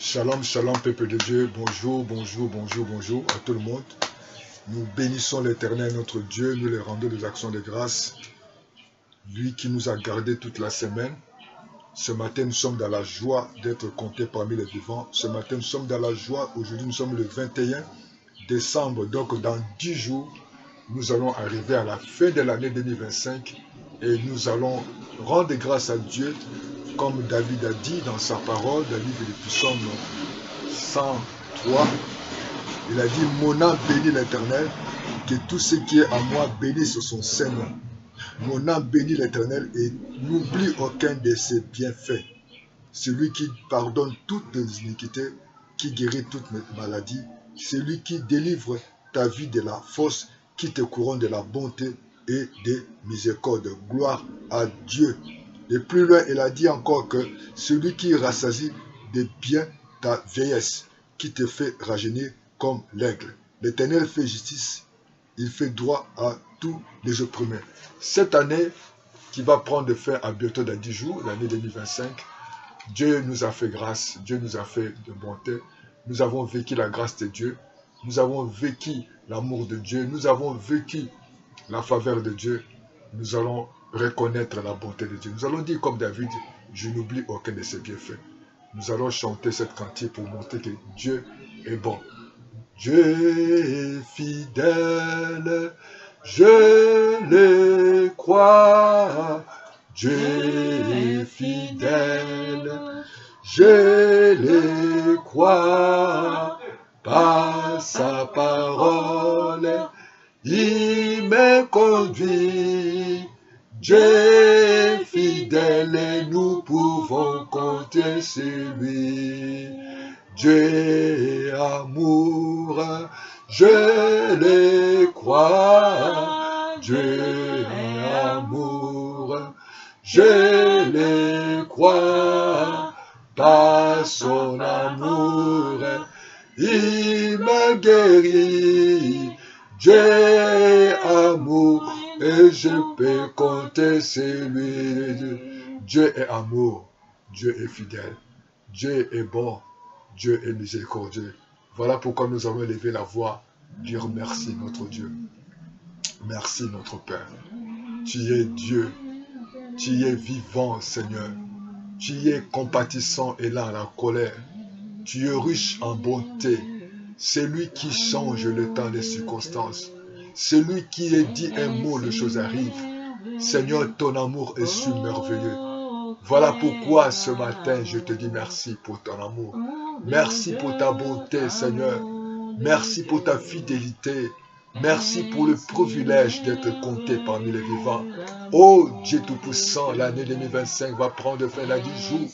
Shalom, shalom, peuple de Dieu. Bonjour, bonjour, bonjour, bonjour à tout le monde. Nous bénissons l'Éternel, notre Dieu. Nous lui rendons des actions de grâce. Lui qui nous a gardés toute la semaine. Ce matin, nous sommes dans la joie d'être comptés parmi les vivants. Ce matin, nous sommes dans la joie. Aujourd'hui, nous sommes le 21 décembre. Donc, dans 10 jours, nous allons arriver à la fin de l'année 2025. Et nous allons rendre grâce à Dieu, comme David a dit dans sa parole, dans le livre du psaume 103, il a dit, mon âme bénit l'Éternel, que tout ce qui est à moi bénisse son Seigneur. Mon âme bénit l'Éternel et n'oublie aucun de ses bienfaits. Celui qui pardonne toutes les iniquités, qui guérit toutes mes maladies, celui qui délivre ta vie de la force, qui te couronne de la bonté et de miséricorde. Gloire à Dieu. Et plus loin, il a dit encore que celui qui rassasie de bien ta vieillesse, qui te fait rajeunir comme l'aigle. L'Éternel fait justice, il fait droit à tous les opprimés. Cette année qui va prendre fin à bientôt dans 10 jours, l'année 2025, Dieu nous a fait grâce, Dieu nous a fait de bonté. Nous avons vécu la grâce de Dieu, nous avons vécu l'amour de Dieu, nous avons vécu la faveur de Dieu. Nous allons reconnaître la bonté de Dieu. Nous allons dire comme David, je n'oublie aucun de ses bienfaits. Nous allons chanter cette cantique pour montrer que Dieu est bon. Dieu est fidèle, je le crois. Dieu est fidèle, je le crois. Par sa parole, il me conduit. Dieu est fidèle et nous pouvons compter sur lui. Dieu est amour, je le crois. Dieu est amour, je le crois. Par son amour, il me guérit. Dieu est amour et je peux compter sur lui. Dieu est amour, Dieu est fidèle, Dieu est bon, Dieu est miséricordieux. Voilà pourquoi nous avons élevé la voix, dire merci notre Dieu. Merci notre Père. Tu es Dieu, tu es vivant Seigneur. Tu es compatissant et lent à la colère. Tu es riche en bonté. C'est lui qui change le temps des circonstances. C'est lui qui dit un mot, les choses arrivent. Seigneur, ton amour est si merveilleux. Voilà pourquoi ce matin, je te dis merci pour ton amour. Merci pour ta bonté, Seigneur. Merci pour ta fidélité. Merci pour le privilège d'être compté parmi les vivants. Oh Dieu Tout-Puissant, l'année 2025 va prendre fin à 10 jours.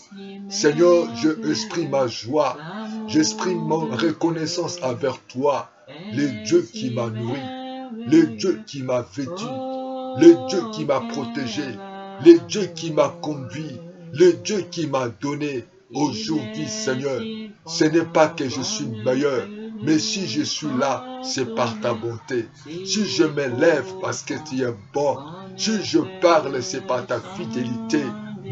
Seigneur, je exprime ma joie. J'exprime mon reconnaissance envers toi, le Dieu qui m'a nourri, le Dieu qui m'a vêtu, le Dieu qui m'a protégé, le Dieu qui m'a conduit, le Dieu qui m'a donné. Aujourd'hui, Seigneur, ce n'est pas que je suis meilleur, mais si je suis là, c'est par ta bonté. Si je m'élève parce que tu es bon, si je parle, c'est par ta fidélité.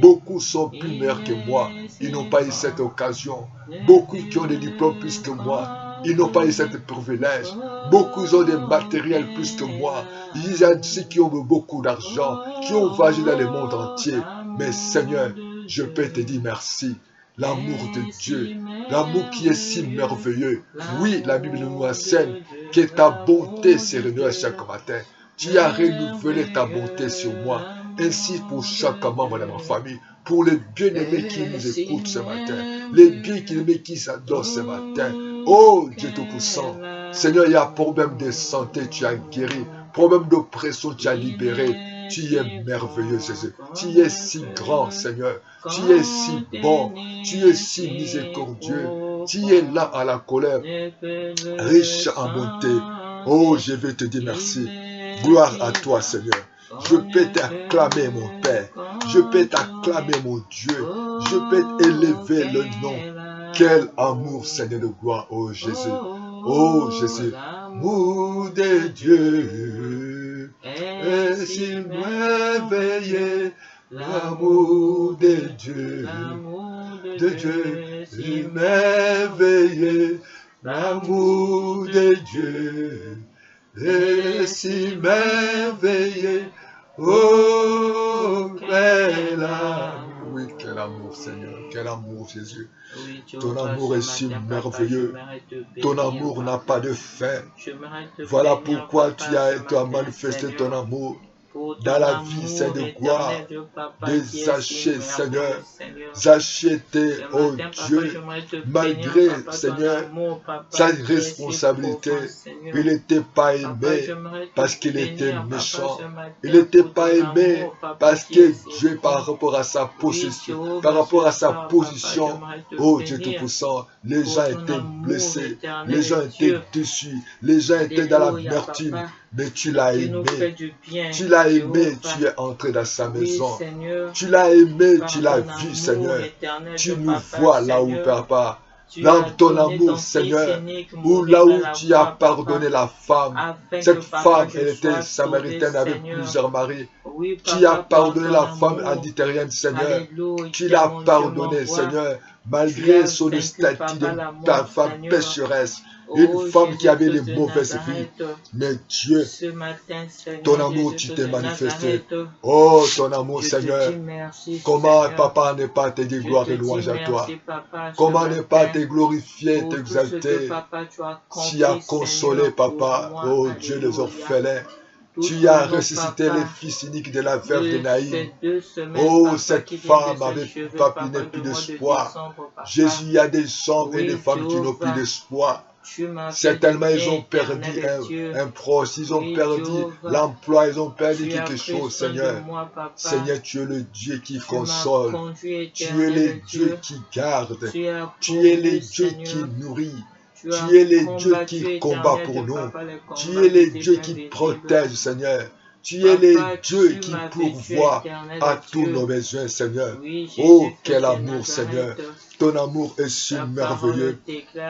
Beaucoup sont plus meilleurs que moi, ils n'ont pas eu cette occasion. Beaucoup qui ont des diplômes plus que moi, ils n'ont pas eu cette privilège. Beaucoup ont des matériels plus que moi. Il y a ceux qui ont beaucoup d'argent, qui ont voyagé dans le monde entier. Mais Seigneur, je peux te dire merci. L'amour de Dieu, l'amour qui est si merveilleux. Oui, la Bible nous enseigne que ta bonté se renouvelle chaque matin. Tu as renouvelé ta bonté sur moi, ainsi pour chaque membre de ma famille, pour les bien-aimés qui nous écoutent ce matin, les bien-aimés qui s'adorent ce matin. Oh Dieu Tout-Puissant, Seigneur, il y a problème de santé, tu as guéri, problème d'oppression, tu as libéré. Tu es merveilleux, Jésus. Tu es si grand, Seigneur. Tu es si bon. Tu es si miséricordieux. Tu es là à la colère, riche en bonté. Oh, je vais te dire merci. Gloire à toi, Seigneur. Je peux t'acclamer, mon Père. Je peux t'acclamer, mon Dieu. Je peux élever le nom. Quel amour, Seigneur de gloire, oh Jésus. Oh Jésus. Amour de Dieu. Et s'il m'éveillait, l'amour de Dieu. de Dieu, si merveilleux, l'amour de Dieu, et si merveilleux, oh, quel amour. Oui, quel amour, Seigneur, quel amour, Jésus. Ton amour est si merveilleux. Ton amour n'a pas de fin. Voilà pourquoi tu as manifesté ton amour dans la vie, c'est de gloire, de Zachée, Seigneur. Zachée était, oh Dieu, malgré, Seigneur, sa responsabilité, il n'était pas aimé parce qu'il était méchant. Il n'était pas aimé parce que Dieu, par rapport à sa possession, par rapport à sa position, oh Dieu Tout-Puissant, les gens étaient blessés, les gens étaient déçus, les gens étaient dans la l'amertume. Mais tu l'as aimé, tu l'as aimé, tu es entré dans sa maison, tu l'as aimé, tu l'as vu, Seigneur, tu nous vois là où, Papa, dans ton amour, Seigneur, ou là où tu as pardonné la femme, cette femme, elle était samaritaine avec plusieurs maris, tu as pardonné la femme adultérienne, Seigneur, tu l'as pardonné, Seigneur, malgré son statut de ta femme pécheresse, une femme qui avait de mauvaises vies. Mais Dieu, ton amour, tu t'es manifesté. Oh, ton amour, Seigneur. Comment, Papa, ne pas te dire gloire et louange à toi? Comment ne pas te glorifier, t'exalter? Tu as consolé, Papa, oh Dieu, les orphelins. Tu as ressuscité les fils uniques de la veuve de Naïm. Oh, cette femme avait plus d'espoir. Jésus, il y a des hommes et des femmes qui n'ont plus d'espoir. Certainement, ils ont perdu un proche, ils ont perdu l'emploi, ils ont perdu quelque chose, Seigneur. Seigneur, tu es le Dieu qui console. Tu es le Dieu qui garde. Tu es le Dieu qui nourrit. Tu es le Dieu qui combat pour nous. Tu es le Dieu qui protège, Seigneur. Tu es le Dieu qui pourvoit à tous nos besoins, Seigneur. Oh, quel amour, Seigneur. Ton amour est si merveilleux.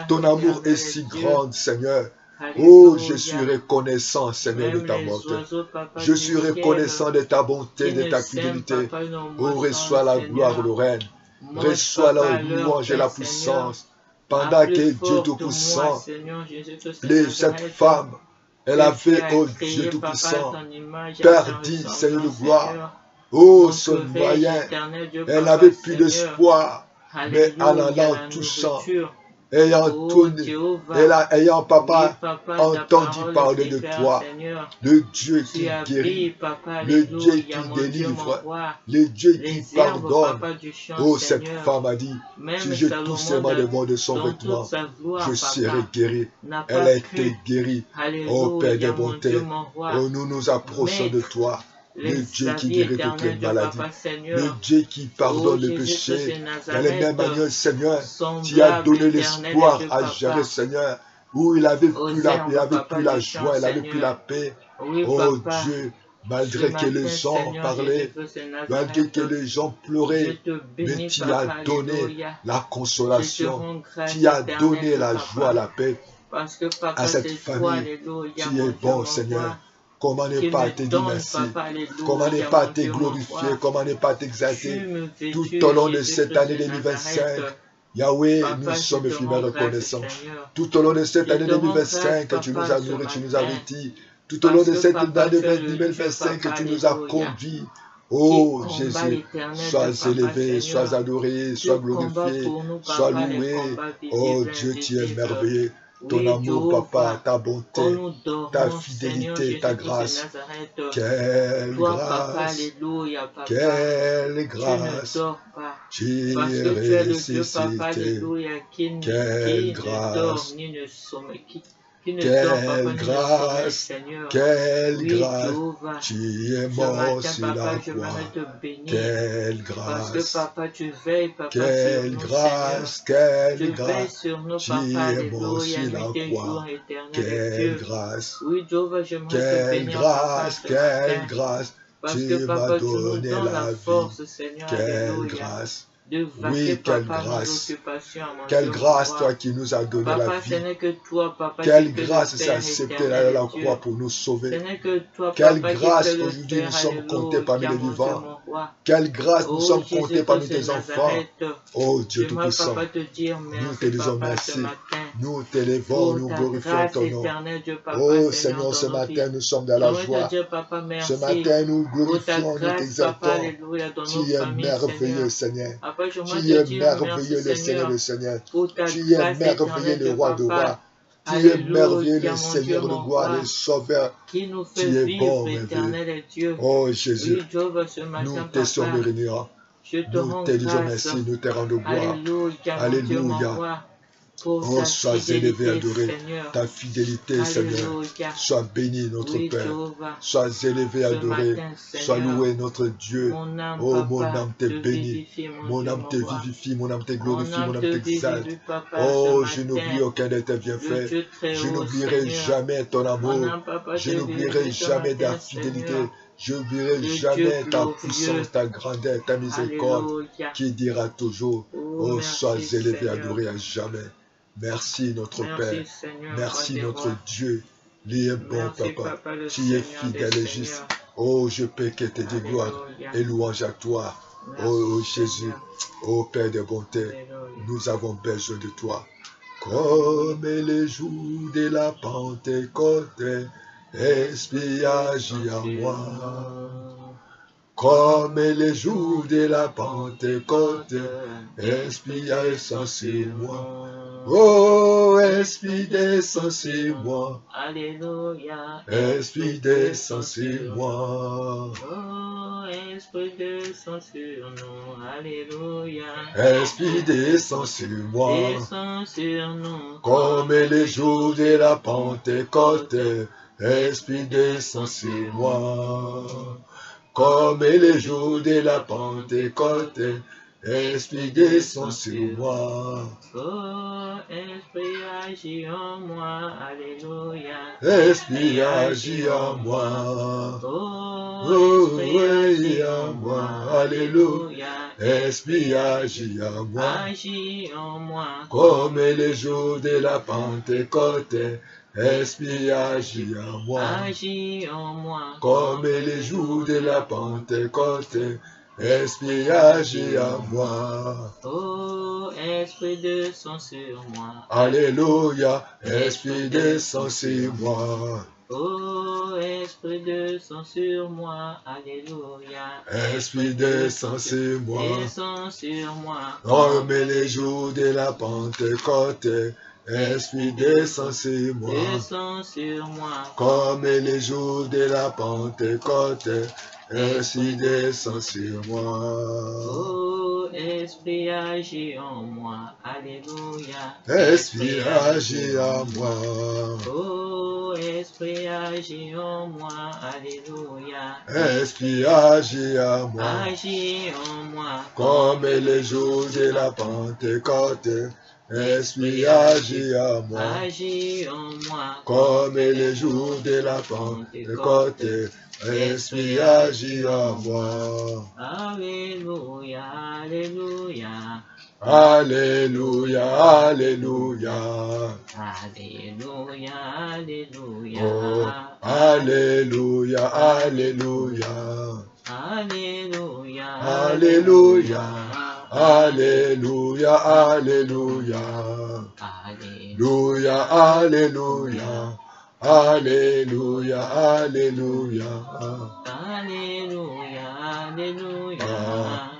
Ton amour est si grand, Seigneur. Oh, je suis reconnaissant, Seigneur, de ta bonté. Je suis reconnaissant de ta bonté, de ta fidélité. Oh, reçois la gloire, le règne. Reçois la louange et la puissance. Pendant que Dieu Tout-Puissant, cette femme, elle avait, oh Dieu Tout-Puissant, perdu, Seigneur de gloire. Oh, son moyen, elle n'avait plus d'espoir. Mais en allant touchant, ayant, Papa, entendu parler de toi, le Dieu qui guérit, le Dieu qui délivre, le Dieu qui pardonne. Oh, cette femme a dit, si je touche seulement le bord de son vêtement, je serai guéri. Elle a été guérie. Oh, Père de bonté, oh, nous nous approchons de toi. Le Dieu qui guérit toutes les maladies, le Dieu qui pardonne les péchés. De la même manière, Seigneur, tu as donné l'espoir à Jairès, Seigneur, où il avait plus la joie, il avait plus la paix. Oh Dieu, malgré que les gens parlaient, malgré que les gens pleuraient, mais tu as donné la consolation, tu as donné la joie, la paix à cette famille. Tu es bon, Seigneur. Comment ne pas te dire merci? Comment ne pas te glorifier? Comment ne pas t'exalter? Tout au long de cette année 2025, Yahweh, nous sommes effectivement reconnaissants. Tout au long de cette année 2025, tu nous as nourris, tu nous as vêtis. Tout au long de cette année 2025, tu nous as conduits. Oh Jésus, sois élevé, sois adoré, sois glorifié, sois loué. Oh Dieu, tu es merveilleux. Ton amour, Papa, ta bonté, ta fidélité, ta grâce. Quelle grâce, quelle grâce, tu es ressuscité. Quelle grâce, quelle grâce, quelle grâce, tu es mort sur la croix. Quelle grâce, quelle grâce, quelle grâce, tu es mort sur la croix. Quelle grâce, quelle grâce, quelle grâce, tu m'as donné la vie. Quelle grâce, de vaquer, Oui, quelle papa, nos grâce. occupations, mon Quelle Dieu, mon grâce, roi. toi qui nous as donné la Papa, ce vie. n'est que toi, papa, qui Quelle peux le grâce c'est faire, accepté d'aller à éternel la Dieu. croix pour nous Ce sauver. n'est que toi, Quelle papa, qui peux grâce le aujourd'hui nous faire, sommes comptés parmi alléluia, les mon Dieu, vivants. mon roi. Quelle grâce nous Oh sommes comptés parmi Jésus-Christ de tes enfants. Nazareth, Oh Dieu j'aimerais, Tout-Puissant, papa, te dire nous te merci, disons papa, ce merci. matin. Nous t'élévons, Pour nous ta glorifions grâce ton nom. éternelle, Dieu, papa, Oh Seigneur, Seigneur, dans ce nos vies. matin nous sommes dans la J'aimerais te joie. dire, papa, Ce merci matin nous pour ta glorifions, nous grâce, papa, t'exaltons. alléluia, dans nos Tu es familles, merveilleux, Seigneur. Seigneur. Papa, j'aimerais Tu te es dire merci, merveilleux, le Seigneur, Seigneur, le Seigneur. pour ta Tu es grâce merveilleux, éternelle, le Dieu, roi de papa. rois. Tu es merveilleux, le Alléluia, mon Dieu, Seigneur de mon gloire, le roi, Sauveur. qui nous fait Tu es vivre, bon, merveilleux. éternel Dieu. Oh Jésus, Oui, Dieu, ce nous matin, te sommes papa, réunis. je te Nous rends te disons grâce. merci, nous te rendons gloire. Alléluia, mon Dieu, mon Alléluia. roi, pour Oh, ta sois élevé, fidélité, adoré. Seigneur. Ta fidélité, Seigneur. Alléluia. Sois béni, notre Oui, Père. Jéhovah, Sois élevé, ce adoré. matin, Sois Seigneur, loué, notre Dieu. mon âme, Oh, mon papa, âme te te bénit. vivifie, mon Mon Dieu, âme te mon roi. vivifie, mon âme te Mon glorifie, mon âme âme te t'exalte. vivifie, papa, Oh, ce je n'oublie matin. aucun de tes Le bienfaits. Dieu très Je haut, n'oublierai Seigneur. jamais ton Mon amour. âme, papa, Je te n'oublierai vivifie ce jamais ta matin, fidélité. Seigneur. Je n'oublierai Le Dieu jamais ta glorieux. puissance, ta grandeur, ta miséricorde, Alléluia. qui dira toujours, Oh, oh, sois merci, élevé, Seigneur. adoré à jamais. Merci, notre Père. Merci, Seigneur, roi Merci, des notre rois. Dieu. Il est bon, Merci, papa. papa, le Tu es Seigneur des fidèle et juste. seigneurs. Oh, je peux que te dire gloire Alléluia. et louange à toi. Merci, Oh, Jésus. Seigneur. Oh, Père de bonté, Alléluia. nous avons besoin de toi. Comme les jours de la Pentecôte, Esprit agit en moi. Comme les jours de la Pentecôte, Esprit agit sur moi. Oh, Esprit descend sur moi. Alléluia. Esprit descend sur moi. Oh, Esprit descend sur nous. Alléluia. Esprit descend sur moi. Descend sur nous. Comme les jours de la Pentecôte, Esprit descend sur moi. Comme les jours de la Pentecôte, Esprit descend sur moi. Oh, Esprit agit en moi. Alléluia. Esprit agit en moi. Oh, Esprit agit en moi. Alléluia. Esprit agit en moi. Agis en moi. Comme les jours de la Pentecôte, Esprit agit en moi. Agis en moi. Comme les jours de la Pentecôte, Esprit agit en moi. Oh, Esprit descend sur moi. Alléluia, Esprit descend sur moi. Oh, Esprit descend sur moi. Alléluia. Esprit descend sur moi. Descend sur moi. Comme les jours de la Pentecôte, Esprit descend sur moi. Descend sur moi. Comme les jours de la Pentecôte, Esprit descend sur moi. Oh, Esprit agit en moi. Alléluia. Esprit agit en moi. Oh, Esprit agit en moi. Alléluia. Esprit agit en moi. Agis en moi. Comme les jours de la Pentecôte, Esprit agit en moi. Agis en moi. Comme les jours de la Pentecôte, Esprit agit en moi. Alléluia, Alléluia, Alléluia, Alléluia. Alléluia, Alléluia, Oh, Alléluia, Alléluia. Alléluia, Alléluia, Alléluia, Alléluia. Alléluia, Alléluia. Alléluia, Alléluia.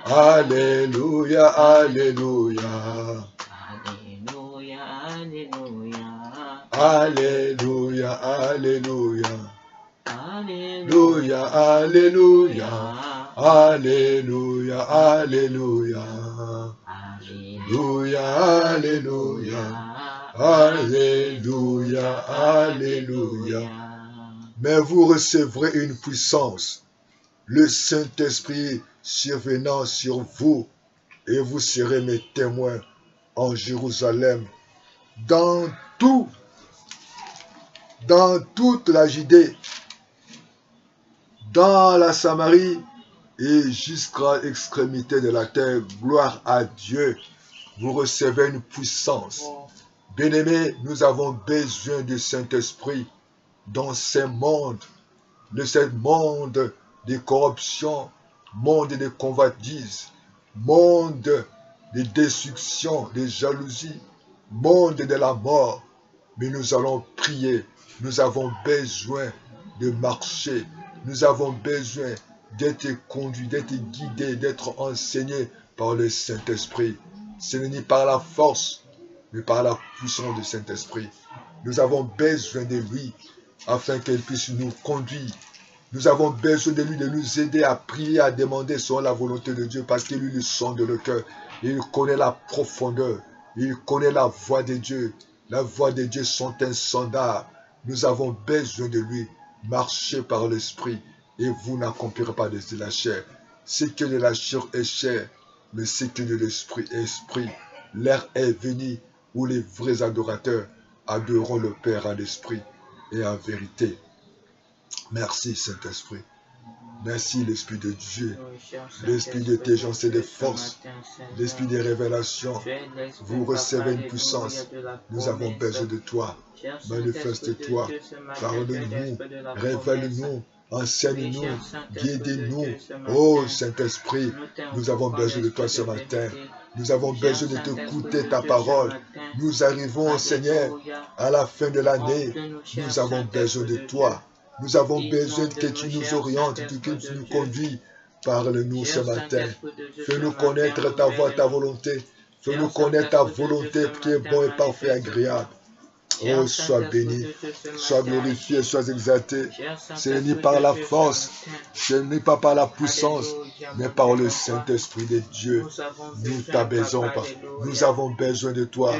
Alléluia, Alléluia, Alléluia, Alléluia. Alléluia, Alléluia, Alléluia, Alléluia. Alléluia, Alléluia, Alléluia, Alléluia. Alléluia, Alléluia. Alléluia, Alléluia. Mais vous recevrez une puissance, le Saint-Esprit survenant sur vous, et vous serez mes témoins en Jérusalem, dans toute la Judée, dans la Samarie et jusqu'à l'extrémité de la terre. Gloire à Dieu. Vous recevez une puissance. Bien-aimés, nous avons besoin du Saint-Esprit dans ce monde de corruption, monde de convoitise, monde de destruction, de jalousie, monde de la mort. Mais nous allons prier. Nous avons besoin de marcher. Nous avons besoin d'être conduits, d'être guidés, d'être enseignés par le Saint-Esprit. Ce n'est ni par la force, mais par la puissance du Saint-Esprit. Nous avons besoin de lui afin qu'il puisse nous conduire. Nous avons besoin de lui, de nous aider à prier, à demander selon la volonté de Dieu, parce que lui, il sonde le cœur. Il connaît la profondeur. Il connaît la voix de Dieu. La voix de Dieu sont insondables. Nous avons besoin de lui. Marchez par l'Esprit et vous n'accomplirez pas de la chair. Ce que de la chair est chair, mais ce que de l'Esprit est esprit. L'heure est venue où les vrais adorateurs adoreront le Père en esprit et en vérité. Merci Saint-Esprit. Merci l'Esprit de Dieu, l'Esprit d'intelligence et de force, l'Esprit de révélation. Vous recevez une puissance. Nous avons besoin de toi. Manifeste-toi, parle-nous, révèle-nous, enseigne-nous, guide-nous. Oh Saint-Esprit, nous avons besoin de toi ce matin. Nous avons besoin de t'écouter ta parole. Nous arrivons, Seigneur, à la fin de l'année. Nous avons besoin de toi. Nous avons besoin que tu nous orientes, que tu nous conduis. Parle-nous ce matin. Fais-nous connaître ta voix, ta volonté. Fais-nous connaître ta volonté qui est bon et parfait et agréable. Oh, sois béni, sois glorifié, sois exalté. Ce n'est ni par la force, ce n'est pas par la puissance, mais par le Saint-Esprit de Dieu. Nous t'abaissons, nous avons besoin de toi.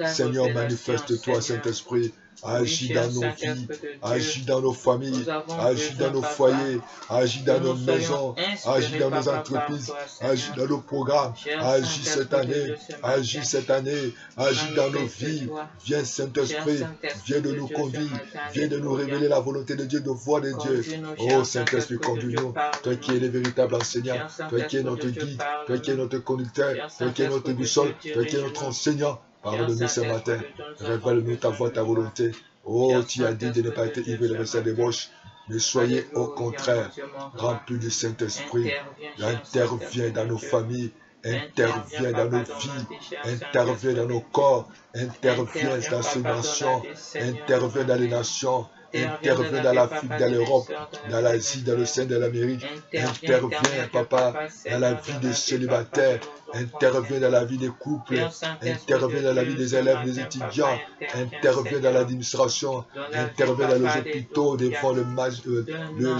Seigneur, manifeste-toi, Saint-Esprit. Agis dans nos vies, agis dans nos familles, agis dans nos foyers, agis dans nos maisons, agis dans nos entreprises, agis dans nos programmes, agis cette année, agis dans nos vies. Viens Saint-Esprit, viens de nous conduire, viens de nous révéler la volonté de Dieu, de voix de Dieu. Oh Saint-Esprit, conduis-nous, toi qui es le véritable enseignant, toi qui es notre guide, toi qui es notre conducteur, toi qui es notre boussole, toi qui es notre enseignant. Parle-nous ce matin, révèle-nous ta voix, ta volonté. Oh, tu as dit de ne pas être ivre de message de débauche, mais soyez au contraire remplis du Saint-Esprit. Interviens dans nos familles, interviens dans nos vies, interviens dans nos corps, interviens dans ces nations, interviens dans les nations. Interviens dans l'Afrique, dans l'Europe, dans l'Asie, dans le sein de l'Amérique. Interviens, Papa, dans la vie des célibataires. Interviens dans la vie des couples. Interviens dans la vie des élèves, des étudiants. Interviens dans l'administration. Interviens dans les hôpitaux, devant le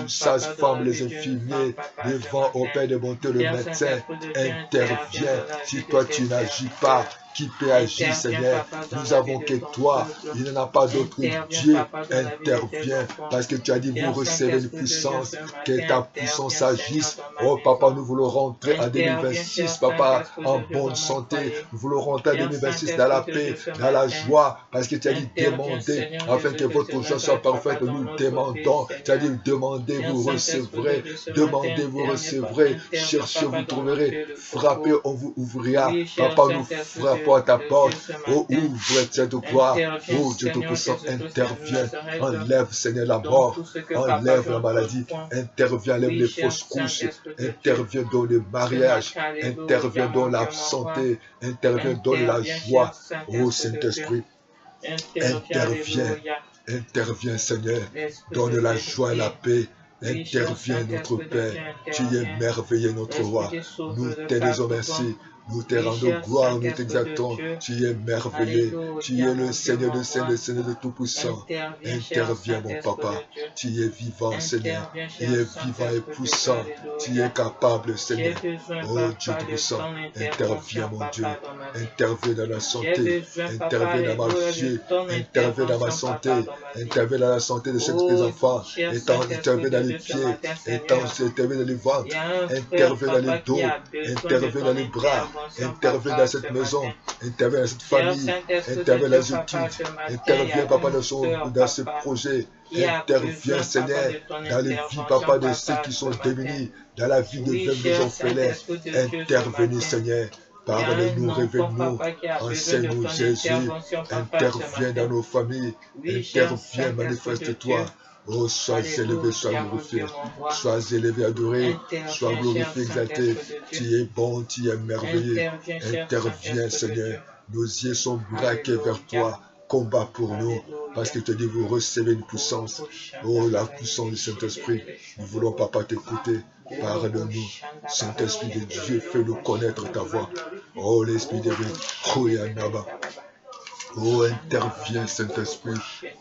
sage-femme, les infirmiers, devant au Père de bonté, le médecin. Interviens. Si toi tu n'agis pas, qui peut agir, Seigneur? Nous avons que toi. Il n'y en a pas d'autre Dieu. Intervient. Parce que tu as dit, vous recevez une puissance. Que ta puissance agisse. Oh, Papa, nous voulons rentrer en 2026, Papa, en bonne santé. Nous voulons rentrer en 2026 dans la paix, dans la joie. Parce que tu as dit, demandez, afin que votre joie soit parfaite. Nous demandons. Tu as dit, demandez, vous recevrez. Demandez, vous recevrez. Cherchez, vous trouverez. Frappez, on vous ouvrira. Papa, nous frappons à ta porte. Oh, ouvre cette gloire. Oh, Dieu Tout-Puissant, intervient. Enlève, Seigneur, la mort. Enlève la maladie. Intervient, enlève les fausses couches. Intervient dans le mariage. Intervient dans la santé. Intervient dans la joie. Oh, Saint-Esprit, intervient. Intervient, Seigneur. Donne la joie et la paix. Intervient, notre Père. Tu es merveilleux, notre roi. Nous te disons merci. Nous te rendons gloire, nous t'exaltons. Tu es merveilleux. Tu es le Seigneur de Seigneur, le Seigneur de Tout-Puissant. Interviens, mon Papa. Tu es vivant, Seigneur. Tu es vivant et puissant. Tu es capable, Seigneur. Oh, Dieu Tout-Puissant. Interviens, mon Dieu. Interviens dans la santé. Interviens dans ma vie. Interviens dans ma santé. Interviens dans la santé de ces enfants. Interviens dans les pieds. Interviens dans les ventres. Interviens dans les dos. Interviens dans les bras. interviens dans cette maison, interviens dans cette famille, interviens dans les études, interviens, papa, dans ce projet, interviens, Seigneur, dans les vies, papa, de ceux qui sont démunis, dans la vie de veuves orphelins, intervenez, Seigneur. Pardonne-nous, révèle-nous, enseigne-nous, Jésus, interviens dans nos familles, interviens, manifeste-toi. Oh, sois élevé, sois glorifié, sois élevé, adoré, sois glorifié, exalté. Tu es bon, tu es merveilleux. Interviens, Seigneur. Nos yeux sont braqués vers toi. Combat pour nous, parce que tu dis, vous recevez une puissance. Oh, la puissance du Saint-Esprit. Nous voulons, papa, t'écouter. Pardonne-nous. Saint-Esprit de Dieu, fais-nous connaître ta voix. Oh, l'Esprit de Dieu. Oh, Yanaba. Oh, interviens, Saint-Esprit,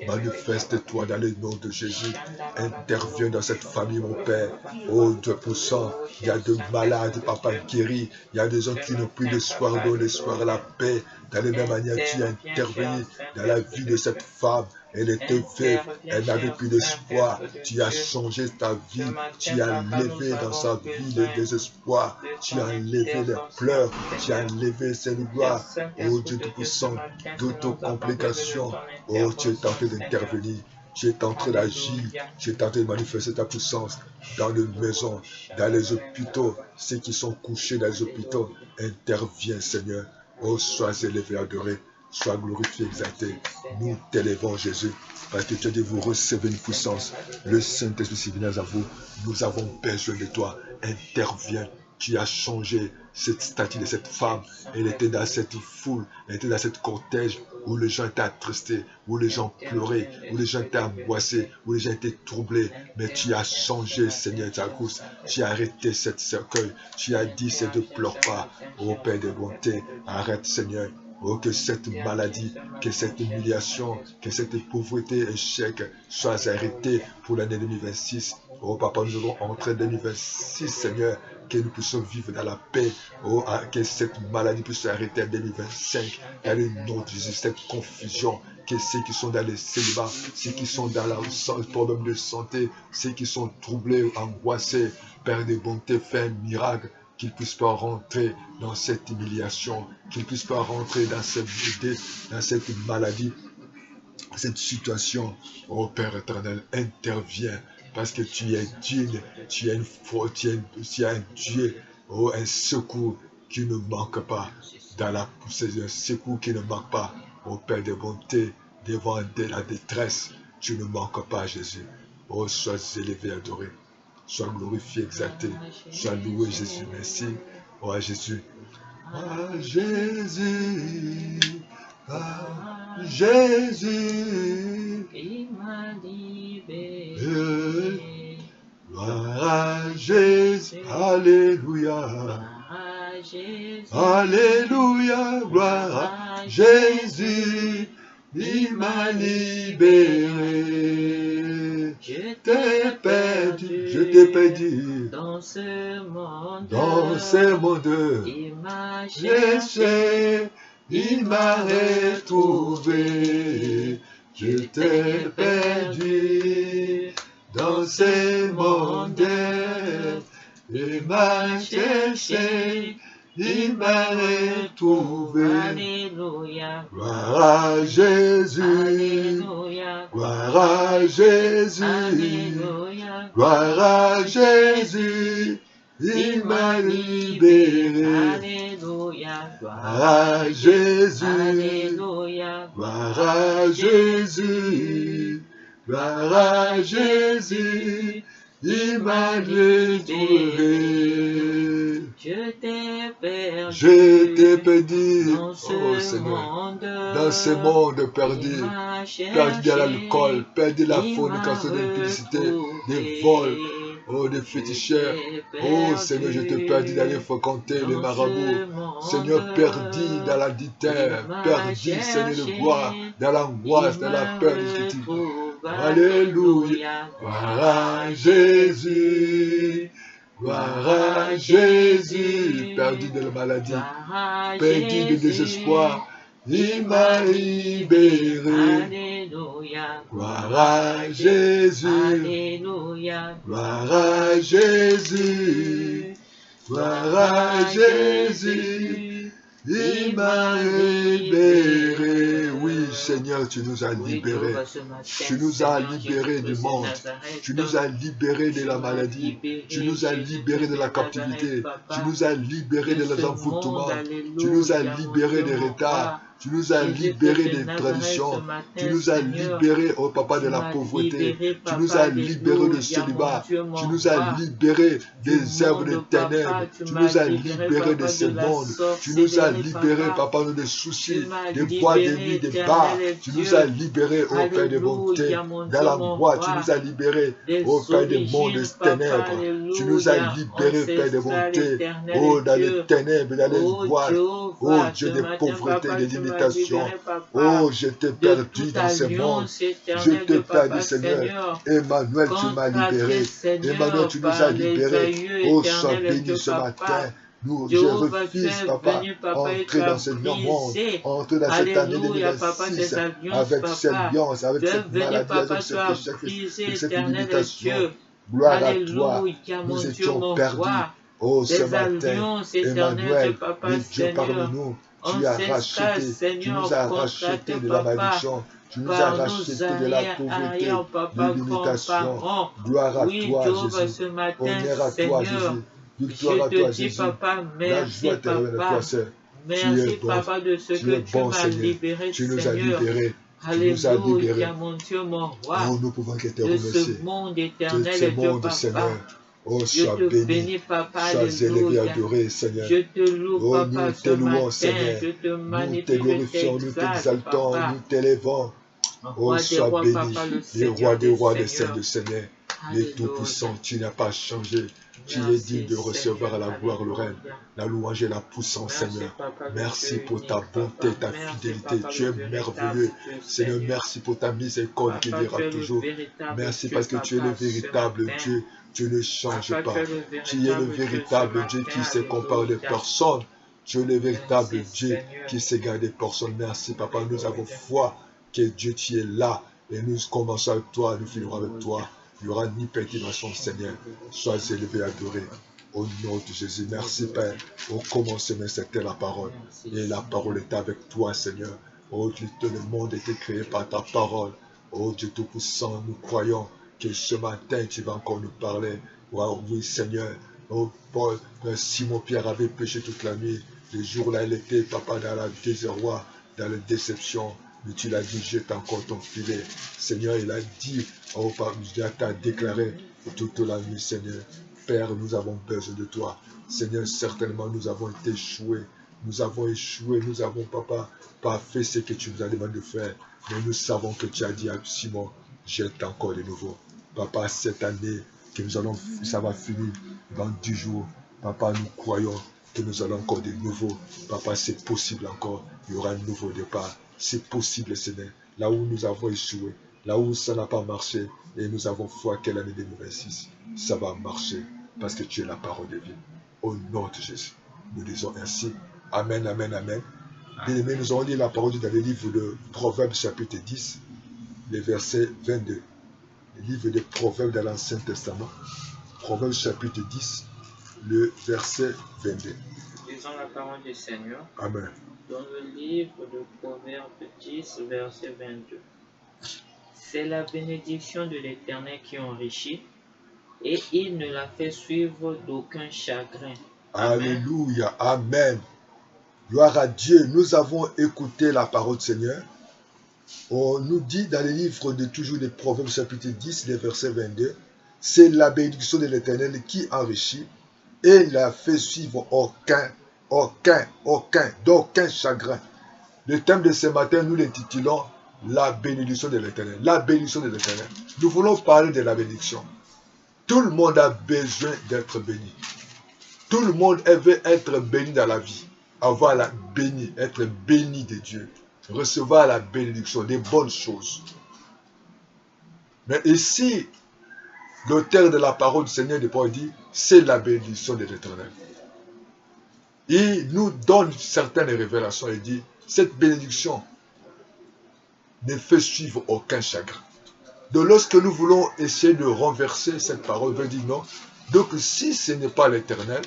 manifeste-toi dans le nom de Jésus. Interviens dans cette famille, mon Père. Oh, 2%, il y a de malades, papa guéris. Il y a des gens qui n'ont plus d'espoir, dont l'espoir, la paix. De la même manière, tu as intervenu dans la vie de cette femme. Elle était veuve, elle n'avait plus d'espoir. Tu as changé ta vie, tu as levé dans sa vie le désespoir, tu as enlevé les pleurs, tu as enlevé cette gloire. Oh Dieu Tout-Puissant, toutes complications. Oh, tu es tenté d'intervenir, tu es tenté d'agir, tu es tenté de manifester ta puissance dans les maisons, dans les hôpitaux, ceux qui sont couchés dans les hôpitaux. Interviens, Seigneur. Oh, sois élevé, adoré. Sois glorifié, exalté. Nous t'élèvons, Jésus, parce que tu as dit, vous recevez une puissance. Le Saint-Esprit vient à vous. Nous avons besoin de toi. Interviens. Tu as changé cette statue de cette femme. Elle était dans cette foule, elle était dans cette cortège où les gens étaient attristés, où les gens pleuraient, où les gens étaient angoissés, où les gens étaient troublés. Mais tu as changé, Seigneur Tchakus. Tu as arrêté cette cercueil. Tu as dit, c'est de pleure pas. Ô Père de bonté, arrête, Seigneur. Oh, que cette maladie, que cette humiliation, que cette pauvreté, échec soient arrêtés pour l'année 2026. Oh, Papa, nous allons entrer en 2026, Seigneur, que nous puissions vivre dans la paix. Oh, que cette maladie puisse s'arrêter en 2025. Dans le nom de Jésus, cette confusion, que ceux qui sont dans les célibats, ceux qui sont dans le problème de santé, ceux qui sont troublés, angoissés, Père de bonté, fais un miracle. Qu'ils ne puissent pas rentrer dans cette humiliation, qu'ils ne puissent pas rentrer dans cette maladie, cette situation. Oh Père éternel, interviens, parce que tu es digne, tu es une foi, tu es un Dieu, oh, un secours qui ne manque pas, c'est un secours qui ne manque pas, oh Père de bonté, devant la détresse, tu ne manques pas, Jésus. Oh, sois élevé, adoré. Sois glorifié, exalté. Sois loué, Jésus. Merci. Oh, Jésus. Ah, Jésus. Ah, Jésus. Il m'a libéré. Gloire à Jésus. Alléluia. Alléluia. Gloire à Jésus. Il m'a libéré. Je t'ai perdu dans ce monde. Il m'a cherché, il m'a retrouvé. Je t'ai perdu dans ce monde. Il m'a cherché, il m'a retrouvé. Alléluia. Gloire à Jésus. Alléluia. Gloire à Jésus. Alléluia. Gloire à Jésus. Il m'a libéré. Alléluia. Gloire à Jésus. Alléluia. Gloire à Jésus. Gloire à Jésus. Il m'a retrouvé. Je t'ai perdu dans ce monde, dans ce monde perdu à l'alcool, perdu la fornication, l'impudicité, des vols, oh, des féticheurs. Oh Seigneur, je t'ai perdu d'aller fréquenter les marabouts. Seigneur, perdu dans la terre, perdu, Seigneur de gloire, dans l'angoisse, dans la peur de ce que tu veux. Alléluia. Gloire à Jésus. Gloire à Jésus. Perdu de la maladie, perdu de désespoir. Il m'a libéré. Alléluia. Gloire à Jésus. Alléluia. Gloire à Jésus. Gloire à Jésus. Il m'a libéré. Oui, Seigneur, tu nous as Oui, libérés. Jéhovah, ce matin, Tu nous as Seigneur libérés du Jésus-Christ de monde. Nazareth, Tu nous as libérés de tu la m'as maladie. Tu libéré, nous as libérés Jésus-Christ de de la Nazareth, captivité. Tu Papa, nous as libérés de de ce monde, l'envoûtement. Tu nous as alléluia, mon libérés Dieu, des mon retards. roi. Tu nous as Jésus-Christ libérés de des Nazareth, ce traditions. Tu matin, nous as Seigneur, libérés, oh papa, tu de la m'as pauvreté. libéré, Tu Papa, nous as libérés de alléluia, mon célibat. Dieu, Tu mon nous as roi. libérés Du des œuvres de monde, ténèbres. papa, tu Tu m'as nous as libéré, libérés de papa, ce de la monde. Tu nous as sorcellerie, libérés, papa. papa, des Tu soucis, m'as des bois, des libéré, nuits, des bas. éternel Tu nous as Dieu. libérés, ô Père de bonté, Alléluia, mon dans Dieu, mon l'angoisse. Tu roi. nous as libérés, ô Des Père des mondes, des origines, papa, ténèbres. Tu nous as alléluia, libérés, Père de ancestral, bonté, éternel oh, dans les Dieu. ténèbres, dans Oh l'angoisse. Oh Jéhovah, Dieu ce de matin, pauvreté, papa, de tu m'as limitation. libéré, papa, Oh, je t'ai de perdu toute dans ce monde. alliance Je éternelle t'ai de perdu, papa, Seigneur. Seigneur. Emmanuel, tu m'as Contracté, libéré. Emmanuel, Seigneur, tu nous as par les libérés. aïeux Oh, sois éternels béni Dieu, ce papa. matin. Je Jéhovah, tu refuse, es papa, venu, papa, et tu entrer as dans ce nouveau monde, brisé. entrer dans cette année Alléluia, papa, 2026 ces alliances, avec cette papa. alliance, avec Tu es cette venu, maladie, avec papa, ce tu as péché, brisé, avec cette éternel limitation. Dieu. Gloire à toi. Alléluia, mon Nous Dieu, étions mon perdus. roi. Oh, ce Des matin, alliances éternelles de Emmanuel, papa, le Dieu parmi Seigneur. nous, tu as Ancestral, racheté, tu nous Seigneur, as contracté, racheté de la papa, malédiction, tu nous as par nos racheté de la arrière, pauvreté, arrière, de papa, l'imitation. grands-parents. Gloire à Oui, toi, Jéhovah, Jésus. ce matin, Honneur à toi, Seigneur, Jésus. Victoire je à te toi, dis, Jésus. papa, La merci, joie te revient à toi, papa. Seigneur. Tu es Merci, bon. papa, de ce Tu que es tu bon, m'as Seigneur. libéré, Tu nous as Seigneur. libérés. Tu nous as libérés. Alléluia, mon Dieu, mon roi, Oh, nous pouvons que te de ce remercier. monde De ce éternel, Dieu, monde, Seigneur. papa. Oh, Je sois te béni. bénis, papa, Sois élevé, alléluia. adoré, Seigneur. Je te loue, Oh, nous papa, ce te louons, matin. Seigneur. Je te Nous te magnifie, je glorifions, nous t'exalte, t'exaltons, papa. nous t'élevons. Oh, Roi des sois rois, béni. papa, le Le Seigneur des des rois, le Saint seigneurs. des Seigneurs. Le Alléluia. Tout-Puissant, tu n'as pas changé. Tu es Merci, digne de recevoir Seigneur. la gloire, le règne, Alléluia. la louange et la puissance, Merci, Seigneur. papa, le Merci Dieu pour ta unique, bonté, papa. ta Merci, fidélité. papa, Tu le es véritable merveilleux. Dieu, Seigneur, Seigneur. merci pour ta miséricorde qui Papa, tu ira es le toujours. véritable Merci Dieu, parce que tu es le papa, ce véritable matin. Dieu. Tu ne changes Papa, tu pas. es le Tu es le véritable Dieu ce véritable Dieu matin. qui se compare de Alléluia. personne. Tu es le véritable Merci, Dieu Seigneur. qui s'égare des personnes. Merci, Papa. Nous avons Alléluia. foi que Dieu, tu es là. Et nous commençons avec toi, nous finirons avec Alléluia. toi. Il n'y aura ni perturbation, Seigneur. Sois élevé, adoré. Au nom de Jésus. Merci, Père. Au commencement, c'était la parole. Merci, Et la parole est avec toi, Seigneur. Oh, le monde était créé par ta parole. Oh, Dieu Tout-Puissant, nous croyons que ce matin, tu vas encore nous parler. Oh, oui, Seigneur. Oh, Paul, Simon-Pierre avait péché toute la nuit. Le jour-là, il était, Papa, dans la désarroi, dans la déception. Mais tu l'as dit, jette encore ton filet. Seigneur, il a dit, oh, Dieu t'a déclaré toute la nuit, Seigneur. Père, nous avons besoin de toi. Seigneur, certainement, nous avons été échoués. Nous avons échoué. Nous avons, Papa, pas fait ce que tu nous as demandé de faire. Mais nous savons que tu as dit à Simon, jette encore de nouveau. Papa, cette année, que nous allons, ça va finir dans 10 jours. Papa, nous croyons que nous allons encore de nouveau. Papa, c'est possible encore. Il y aura un nouveau départ. C'est possible, Seigneur. Là où nous avons échoué, là où ça n'a pas marché, et nous avons foi que l'année 2026, ça va marcher. Parce que tu es la parole de vie. Au nom de Jésus, nous disons ainsi. Amen, amen, amen. Bien-aimés, nous allons lire la parole dans le livre de Proverbes chapitre 10, le verset 22. Le livre de Proverbes dans l'Ancien Testament. Proverbes chapitre 10, le verset 22. Lisons la parole du Seigneur. Amen. Dans le livre de Proverbes 10, verset 22. C'est la bénédiction de l'Éternel qui enrichit, et il ne la fait suivre d'aucun chagrin. Amen. Alléluia. Amen. Gloire à Dieu. Nous avons écouté la parole du Seigneur. On nous dit dans le livre de toujours des Proverbes chapitre 10, le verset 22, c'est la bénédiction de l'Éternel qui enrichit, et il la fait suivre d'aucun chagrin. Le thème de ce matin, nous l'intitulons la bénédiction de l'Éternel. La bénédiction de l'Éternel. Nous voulons parler de la bénédiction. Tout le monde a besoin d'être béni. Tout le monde veut être béni dans la vie. Avoir la béni, être béni de Dieu. Recevoir la bénédiction, des bonnes choses. Mais ici, l'auteur de la parole du Seigneur de Paul dit, c'est la bénédiction de l'Éternel. Il nous donne certaines révélations. Il dit, cette bénédiction ne fait suivre aucun chagrin. Donc lorsque nous voulons essayer de renverser cette parole, on veut dire non. Donc si ce n'est pas l'Éternel,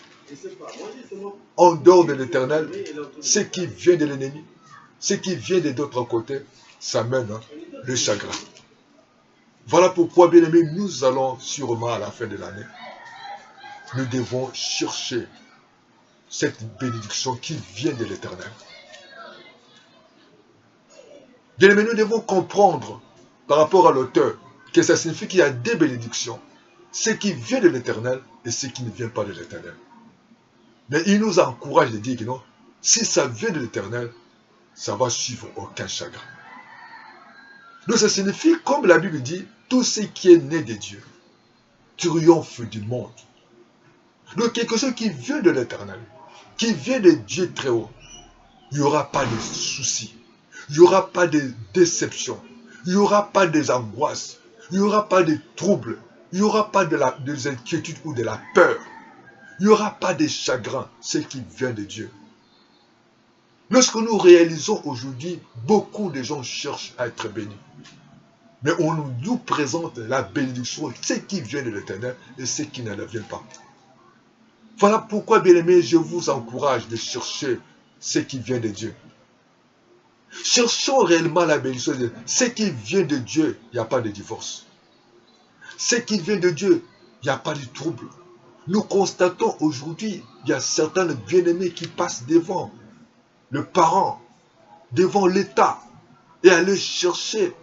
En dehors de l'Éternel, ce qui vient de l'ennemi, ce qui vient de d'autres côtés, ça mène le chagrin. Voilà pourquoi, bien aimés, nous allons sûrement à la fin de l'année, nous devons chercher cette bénédiction qui vient de l'Éternel. Bien aimés, nous devons comprendre par rapport à l'auteur que ça signifie qu'il y a deux bénédictions, ce qui vient de l'Éternel et ce qui ne vient pas de l'Éternel. Mais il nous encourage de dire que non, si ça vient de l'Éternel, ça va suivre aucun chagrin. Donc ça signifie, comme la Bible dit, tout ce qui est né de Dieu triomphe du monde. Donc quelque chose qui vient de l'Éternel, qui vient de Dieu très haut, il n'y aura pas de soucis, il n'y aura pas de déception, il n'y aura pas des angoisses, il n'y aura pas de troubles, il n'y aura pas des inquiétudes ou de la peur, il n'y aura pas de chagrin, ce qui vient de Dieu. Lorsque nous réalisons aujourd'hui, beaucoup de gens cherchent à être bénis. Mais on nous présente la bénédiction, ce qui vient de l'Éternel et ce qui ne le vient pas. Voilà pourquoi, bien-aimés, je vous encourage de chercher ce qui vient de Dieu. Cherchons réellement la bénédiction de Dieu. Ce qui vient de Dieu, il n'y a pas de divorce. Ce qui vient de Dieu, il n'y a pas de trouble. Nous constatons aujourd'hui, il y a certains bien-aimés qui passent devant le parent, devant l'État, et aller chercher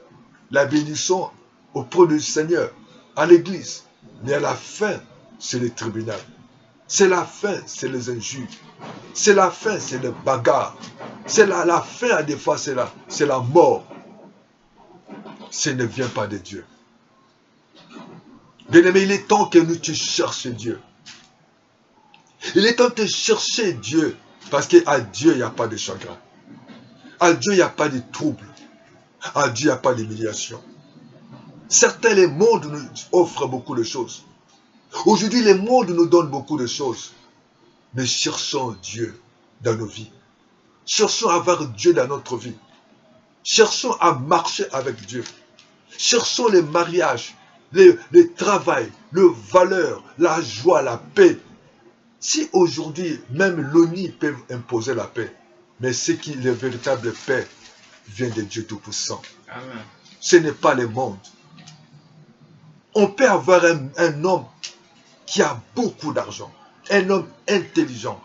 la bénédiction auprès du Seigneur, à l'église. Mais à la fin, c'est le tribunal. C'est la fin, c'est les injures. C'est la fin, c'est les bagarres. C'est la fin, à des fois, c'est la mort. Ce ne vient pas de Dieu. Bien-aimé, il est temps que nous cherchions Dieu. Il est temps de chercher Dieu, parce qu'à Dieu, il n'y a pas de chagrin. À Dieu, il n'y a pas de trouble. À Dieu, il n'y a pas d'humiliation. Certains, les mondes nous offrent beaucoup de choses. Aujourd'hui, les mondes nous donnent beaucoup de choses. Mais cherchons Dieu dans nos vies. Cherchons à avoir Dieu dans notre vie. Cherchons à marcher avec Dieu. Cherchons les mariages, le travail, le valeur, la joie, la paix. Si aujourd'hui, même l'ONU peut imposer la paix, mais ce qui est le véritable paix vient de Dieu Tout-Puissant. Amen. Ce n'est pas le monde. On peut avoir un homme qui a beaucoup d'argent, un homme intelligent,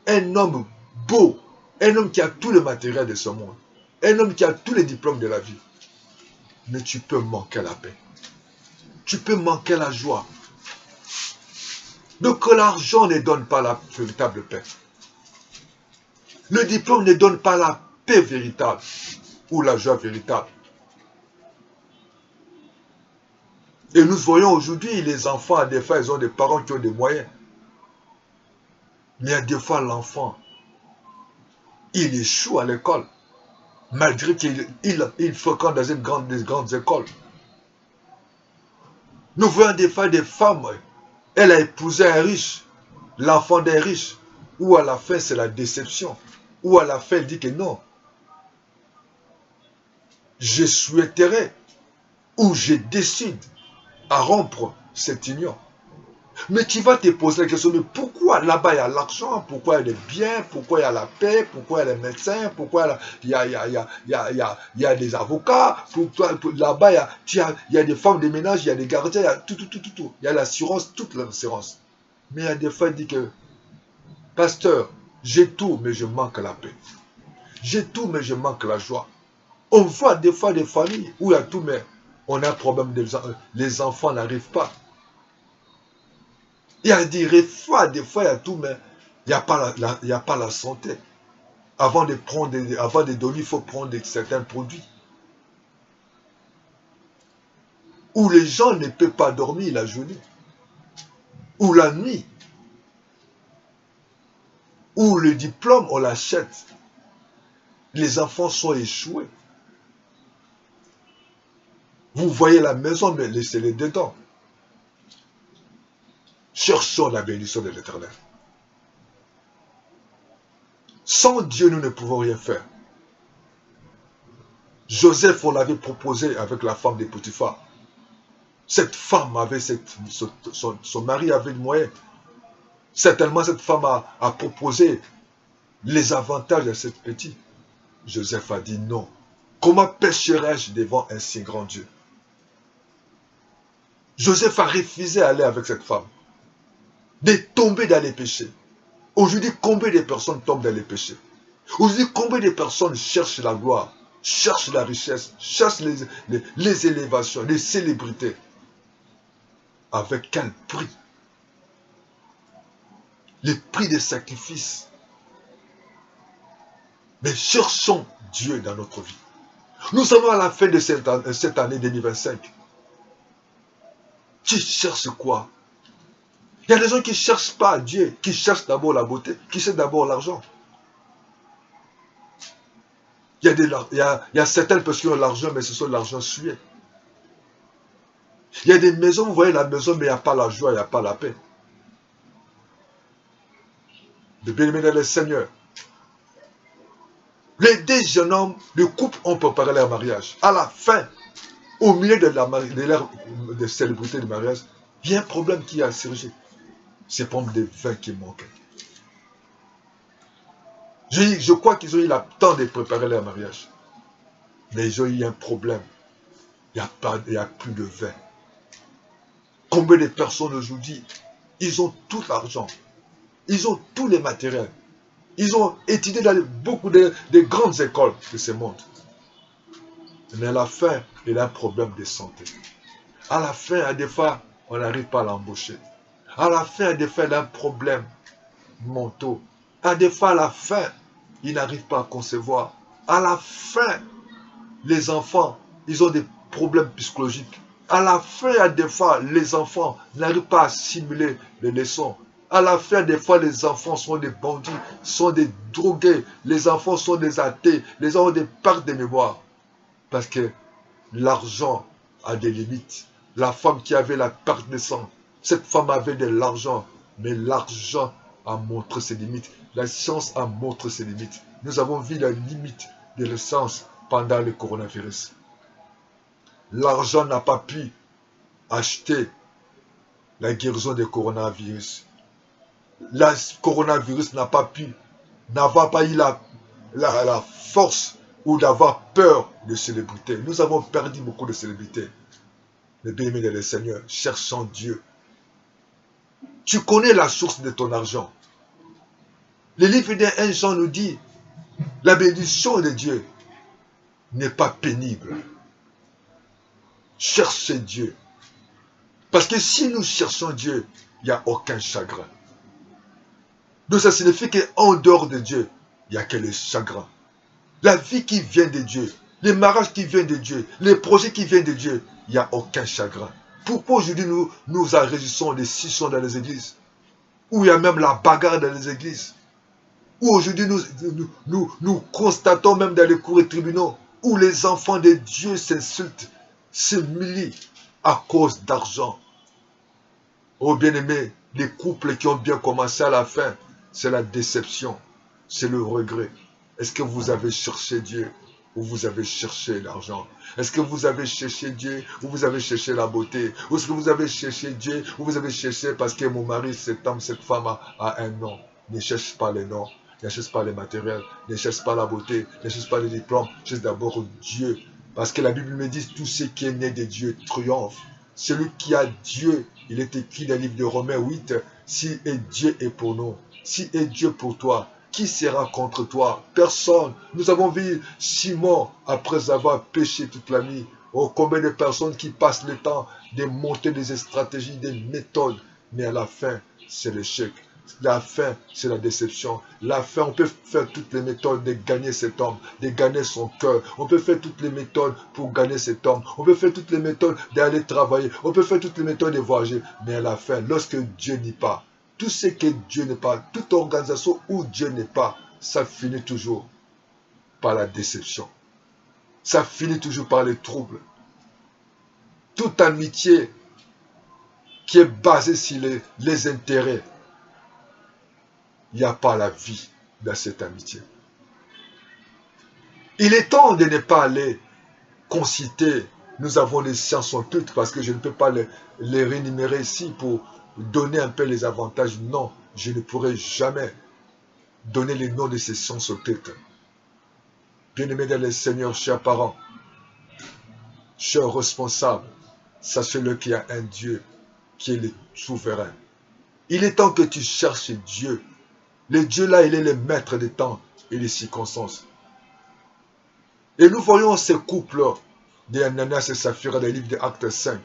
un homme beau, un homme qui a tout le matériel de ce monde, un homme qui a tous les diplômes de la vie. Mais tu peux manquer la paix. Tu peux manquer la joie. Donc l'argent ne donne pas la véritable paix. Le diplôme ne donne pas la paix véritable ou la joie véritable. Et nous voyons aujourd'hui, les enfants, des fois, ils ont des parents qui ont des moyens. Mais des fois, l'enfant, il échoue à l'école, malgré qu'il fréquente dans des grandes écoles. Nous voyons des fois des femmes, elle a épousé un riche, l'enfant d'un riche, ou à la fin, c'est la déception. Ou à la fin, elle dit que non. Je souhaiterais, ou je décide à rompre cette union. Mais tu vas te poser la question, mais pourquoi là-bas il y a l'argent, pourquoi il y a des biens, pourquoi il y a la paix, pourquoi il y a les médecins, pourquoi il y a des avocats, là-bas il y a des femmes de ménage, il y a des gardiens, il y a tout. Il y a l'assurance, toute l'assurance. Mais il y a des fois il dit que, pasteur, j'ai tout, mais je manque la paix. J'ai tout, mais je manque la joie. On voit des fois des familles où il y a tout, mais on a un problème, les enfants n'arrivent pas. Il y a des fois il y a tout, mais il n'y a pas la santé. Avant de donner, il faut prendre certains produits. Où les gens ne peuvent pas dormir la journée. Ou la nuit. Où le diplôme, on l'achète. Les enfants sont échoués. Vous voyez la maison, mais laissez-les dedans. Cherchons la bénédiction de l'Éternel. Sans Dieu, nous ne pouvons rien faire. Joseph, on l'avait proposé avec la femme de Potiphar. Cette femme avait son mari avait le moyen. Certainement, cette femme a proposé les avantages à cette petite. Joseph a dit non. Comment pécherais-je devant un si grand Dieu? Joseph a refusé d'aller avec cette femme, de tomber dans les péchés. Aujourd'hui, combien de personnes tombent dans les péchés? Aujourd'hui, combien de personnes cherchent la gloire, cherchent la richesse, cherchent les élévations, les célébrités? Avec quel prix? Les prix des sacrifices. Mais cherchons Dieu dans notre vie. Nous sommes à la fin de cette année 2025. Qui cherche quoi? Il y a des gens qui ne cherchent pas Dieu, qui cherchent d'abord la beauté, qui cherchent d'abord l'argent. Il y a certaines personnes qui ont l'argent, mais ce sont l'argent sué. Il y a des maisons, vous voyez la maison, mais il n'y a pas la joie, il n'y a pas la paix. De bien-aimés dans le Seigneur. Les deux jeunes hommes, le couple ont préparé leur mariage. À la fin, au milieu de leur célébrité de mariage, il y a un problème qui a surgi. C'est le problème des vins qui manquent. Je crois qu'ils ont eu le temps de préparer leur mariage. Mais ils ont eu un problème. Il n'y a plus de vin. Combien de personnes aujourd'hui, ils ont tout l'argent. Ils ont tous les matériels. Ils ont étudié dans beaucoup de grandes écoles de ce monde. Mais à la fin, il a un problème de santé. À la fin, à des fois, on n'arrive pas à l'embaucher. À la fin, à des fois, il a un problème mental. À des fois, à la fin, il n'arrive pas à concevoir. À la fin, les enfants, ils ont des problèmes psychologiques. À la fin, à des fois, les enfants n'arrivent pas à assimiler les leçons. À la fin, des fois, les enfants sont des bandits, sont des drogués. Les enfants sont des athées. Les enfants ont des pertes de mémoire. Parce que l'argent a des limites. La femme qui avait la perte de sang, cette femme avait de l'argent. Mais l'argent a montré ses limites. La science a montré ses limites. Nous avons vu la limite de la science pendant le coronavirus. L'argent n'a pas pu acheter la guérison du coronavirus. Le coronavirus n'a pas eu la force ou d'avoir peur de célébrités. Nous avons perdu beaucoup de célébrités. Mais bien aimé le Seigneur, cherchons Dieu. Tu connais la source de ton argent. Le livre de 1 Jean nous dit, la bénédiction de Dieu n'est pas pénible. Cherchez Dieu. Parce que si nous cherchons Dieu, il n'y a aucun chagrin. Donc ça signifie qu'en dehors de Dieu, il n'y a que le chagrin. La vie qui vient de Dieu, les mariages qui viennent de Dieu, les projets qui viennent de Dieu, il n'y a aucun chagrin. Pourquoi aujourd'hui nous enregistrons des scissions dans les églises? Où il y a même la bagarre dans les églises? Où aujourd'hui nous constatons même dans les cours et tribunaux, où les enfants de Dieu s'insultent, s'humilient à cause d'argent. Oh bien-aimés, les couples qui ont bien commencé à la fin, c'est la déception, c'est le regret. Est-ce que vous avez cherché Dieu ou vous avez cherché l'argent? Est-ce que vous avez cherché Dieu ou vous avez cherché la beauté? Ou est-ce que vous avez cherché Dieu ou vous avez cherché parce que mon mari, cet homme, cette femme a un nom? Ne cherche pas les noms, ne cherche pas les matériels, ne cherche pas la beauté, ne cherche pas les diplômes, cherche d'abord Dieu. Parce que la Bible me dit, tout ce qui est né de Dieu triomphe. Celui qui a Dieu, il est écrit dans le livre de Romains 8, si Dieu est pour nous, si Dieu pour toi, qui sera contre toi? Personne. Nous avons vu Simon, après avoir péché toute la nuit. Oh, combien de personnes qui passent le temps de monter des stratégies, des méthodes. Mais à la fin, c'est l'échec. La fin, c'est la déception. La fin, on peut faire toutes les méthodes de gagner cet homme, de gagner son cœur. On peut faire toutes les méthodes pour gagner cet homme. On peut faire toutes les méthodes d'aller travailler. On peut faire toutes les méthodes de voyager. Mais à la fin, lorsque Dieu n'est pas, tout ce que Dieu n'est pas, toute organisation où Dieu n'est pas, ça finit toujours par la déception. Ça finit toujours par les troubles. Toute amitié qui est basée sur les intérêts, il n'y a pas la vie dans cette amitié. Il est temps de ne pas aller conciter. Nous avons les sciences occultes parce que je ne peux pas les rémunérer ici pour donner un peu les avantages. Non, je ne pourrai jamais donner les noms de ces sciences occultes. Bien-aimés dans le Seigneur, chers parents, chers responsables, sachez-le qu'il y a un Dieu qui est le souverain. Il est temps que tu cherches Dieu. Le Dieu là, il est le maître des temps et des circonstances. Et nous voyons ces couples d'Ananias et Saphira dans les livres des Actes 5.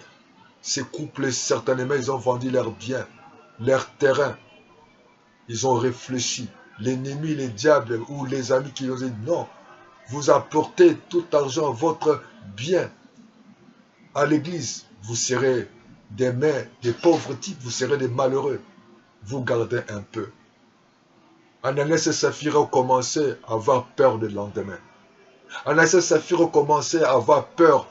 Ces couples, certainement, ils ont vendu leurs biens, leurs terrains. Ils ont réfléchi. L'ennemi, les diables ou les amis qui ont dit non, vous apportez tout argent, votre bien à l'église. Vous serez des mains, des pauvres types, vous serez des malheureux. Vous gardez un peu. Ananias et Saphira ont commencé à avoir peur du lendemain. Ananias et Saphira ont commencé à avoir peur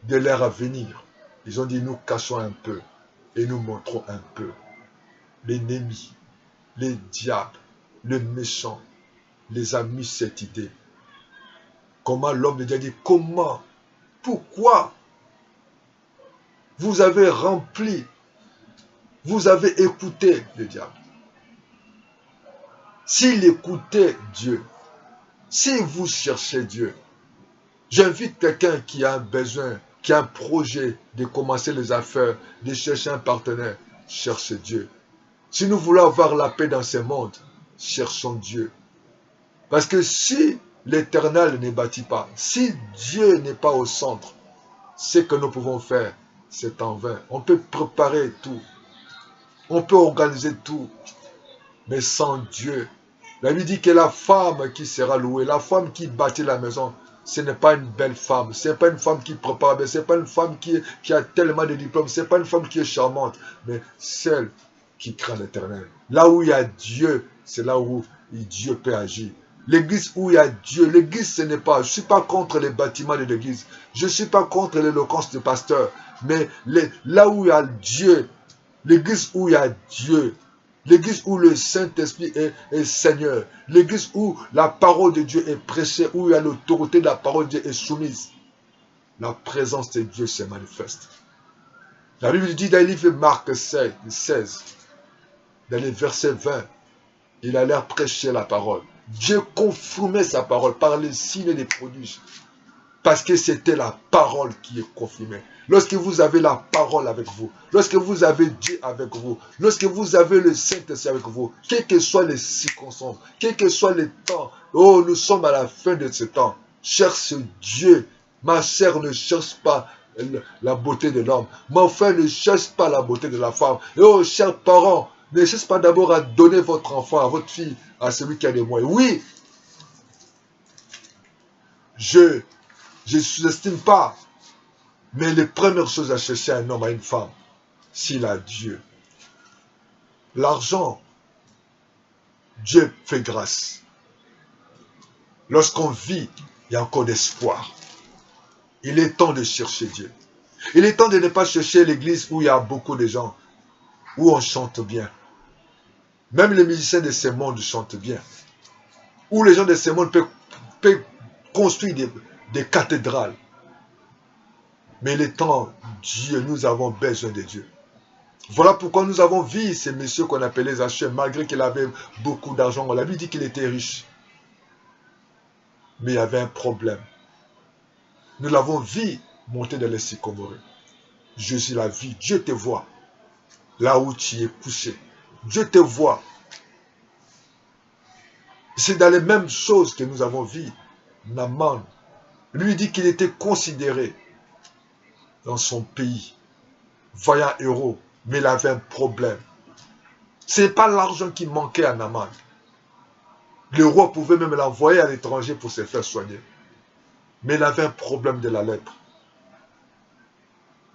de l'ère à venir. Ils ont dit, nous cachons un peu et nous montrons un peu. L'ennemi, les diables, le méchant, les a mis cette idée. Comment l'homme de Dieu dit, comment, pourquoi vous avez rempli, vous avez écouté le diable. S'il écoutait Dieu, si vous cherchez Dieu, j'invite quelqu'un qui a un besoin, qui a un projet de commencer les affaires, de chercher un partenaire, cherche Dieu. Si nous voulons avoir la paix dans ce monde, cherchons Dieu. Parce que si l'Éternel ne bâtit pas, si Dieu n'est pas au centre, ce que nous pouvons faire, c'est en vain. On peut préparer tout, on peut organiser tout, mais sans Dieu, la Bible dit que la femme qui sera louée, la femme qui bâtit la maison, ce n'est pas une belle femme, ce n'est pas une femme qui prépare, ce n'est pas une femme qui a tellement de diplômes, ce n'est pas une femme qui est charmante, mais celle qui craint l'Éternel. Là où il y a Dieu, c'est là où Dieu peut agir. L'église où il y a Dieu, l'église ce n'est pas, je ne suis pas contre les bâtiments de l'église, je ne suis pas contre l'éloquence du pasteur, mais là où il y a Dieu, l'église où il y a Dieu, l'église où le Saint-Esprit est Seigneur, l'église où la parole de Dieu est prêchée, où il y a l'autorité de la parole de Dieu est soumise, la présence de Dieu se manifeste. La Bible dit dans le livre de Marc 16, dans les versets 20, il a l'air prêcher la parole. Dieu confirmait sa parole par les signes et les prodiges. Parce que c'était la parole qui est confirmée. Lorsque vous avez la parole avec vous, lorsque vous avez Dieu avec vous, lorsque vous avez le Saint-Esprit avec vous, quelles que soient les circonstances, quel que soit les temps, oh, nous sommes à la fin de ce temps. Cherche Dieu. Ma chère, ne cherche pas la beauté de l'homme. Mon frère, ne cherche pas la beauté de la femme. Et oh, chers parents, ne cherchez pas d'abord à donner votre enfant, à votre fille, à celui qui a des moyens. Oui, je ne sous-estime pas, mais les premières choses à chercher un homme, à une femme, s'il a Dieu. L'argent, Dieu fait grâce. Lorsqu'on vit, il y a encore d'espoir. Il est temps de chercher Dieu. Il est temps de ne pas chercher l'église où il y a beaucoup de gens, où on chante bien. Même les musiciens de ce monde chantent bien. Où les gens de ce monde peuvent construire des cathédrales. Mais il est temps, Dieu, nous avons besoin de Dieu. Voilà pourquoi nous avons vu ces messieurs qu'on appelait Zachée, malgré qu'il avait beaucoup d'argent. On l'a lui dit qu'il était riche. Mais il y avait un problème. Nous l'avons vu monter dans les sycomores. Jésus l'a vu. Dieu te voit. Là où tu es couché. Dieu te voit. C'est dans les mêmes choses que nous avons vu. Naaman, lui dit qu'il était considéré dans son pays. Vaillant héros. Mais il avait un problème. Ce n'est pas l'argent qui manquait à Naaman. Le roi pouvait même l'envoyer à l'étranger pour se faire soigner. Mais il avait un problème de la lèpre.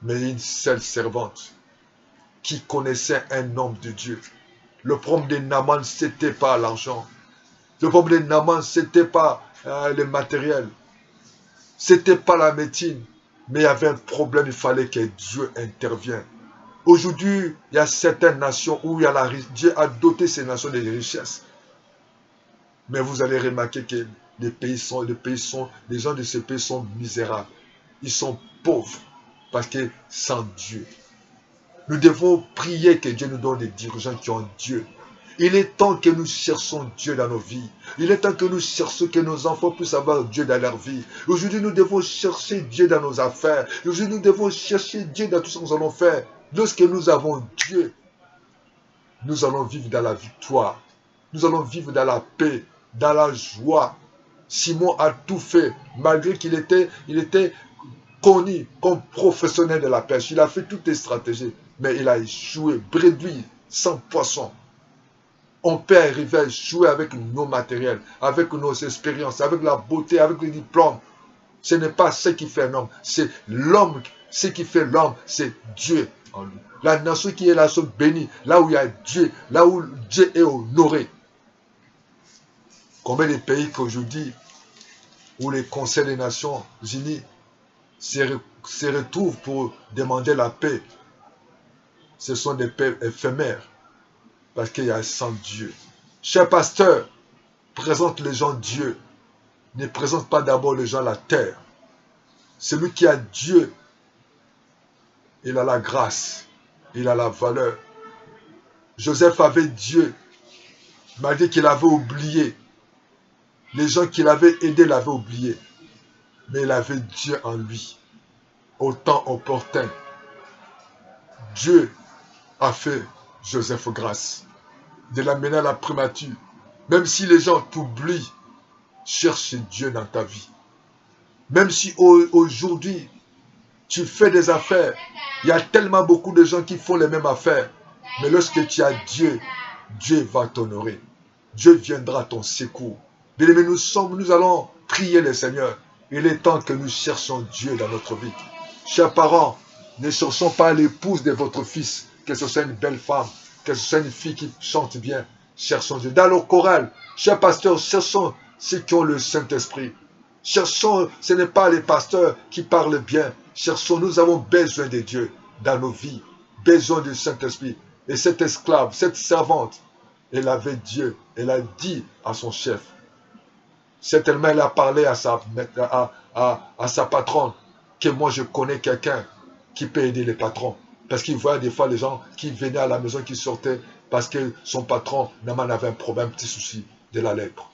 Mais une seule servante qui connaissait un homme de Dieu. Le problème de Naaman, ce n'était pas l'argent. Le problème de Naaman, ce n'était pas le matériel. Ce n'était pas la médecine. Mais il y avait un problème, il fallait que Dieu intervienne. Aujourd'hui, il y a certaines nations où Dieu a doté ces nations de richesses. Mais vous allez remarquer que les gens de ces pays sont misérables. Ils sont pauvres parce que sans Dieu. Nous devons prier que Dieu nous donne des dirigeants qui ont Dieu. Il est temps que nous cherchions Dieu dans nos vies. Il est temps que nous cherchions que nos enfants puissent avoir Dieu dans leur vie. Aujourd'hui, nous devons chercher Dieu dans nos affaires. Aujourd'hui, nous devons chercher Dieu dans tout ce que nous allons faire. Lorsque nous avons Dieu, nous allons vivre dans la victoire. Nous allons vivre dans la paix, dans la joie. Simon a tout fait, malgré qu'il était connu comme professionnel de la pêche. Il a fait toutes les stratégies, mais il a échoué, bredouille, sans poisson. On peut arriver à échouer avec nos matériels, avec nos expériences, avec la beauté, avec les diplômes. Ce n'est pas ce qui fait l'homme, c'est l'homme. Ce qui fait l'homme, c'est Dieu en lui. La nation qui est la nation bénie, là où il y a Dieu, là où Dieu est honoré. Combien de pays qu'aujourd'hui, où les conseils des Nations Unies se retrouvent pour demander la paix, ce sont des paix éphémères, parce qu'il y a sans Dieu. Cher pasteur, présente les gens Dieu, ne présente pas d'abord les gens la terre. Celui qui a Dieu, il a la grâce, il a la valeur. Joseph avait Dieu, malgré qu'il avait oublié. Les gens qui l'avaient aidé l'avaient oublié. Mais il avait Dieu en lui. Au temps opportun, Dieu a fait Joseph grâce. De l'amener à la primature. Même si les gens t'oublient, cherche Dieu dans ta vie. Même si aujourd'hui, tu fais des affaires, il y a tellement beaucoup de gens qui font les mêmes affaires. Mais lorsque tu as Dieu, Dieu va t'honorer. Dieu viendra à ton secours. Bien-aimés, nous allons prier le Seigneur. Il est temps que nous cherchions Dieu dans notre vie. Chers parents, ne cherchons pas l'épouse de votre fils, que ce soit une belle femme, que ce soit une fille qui chante bien. Cherchons Dieu. Dans le choral, chers pasteurs, cherchons ceux qui ont le Saint-Esprit. Cherchons, ce n'est pas les pasteurs qui parlent bien. Cherchons, nous avons besoin de Dieu dans nos vies. Besoin du Saint-Esprit. Et cette esclave, cette servante, elle avait Dieu. Elle a dit à son chef. Certainement, elle a parlé à sa patronne que moi, je connais quelqu'un qui peut aider les patrons. Parce qu'il voyait des fois les gens qui venaient à la maison, qui sortaient parce que son patron avait un problème, un petit souci de la lèpre.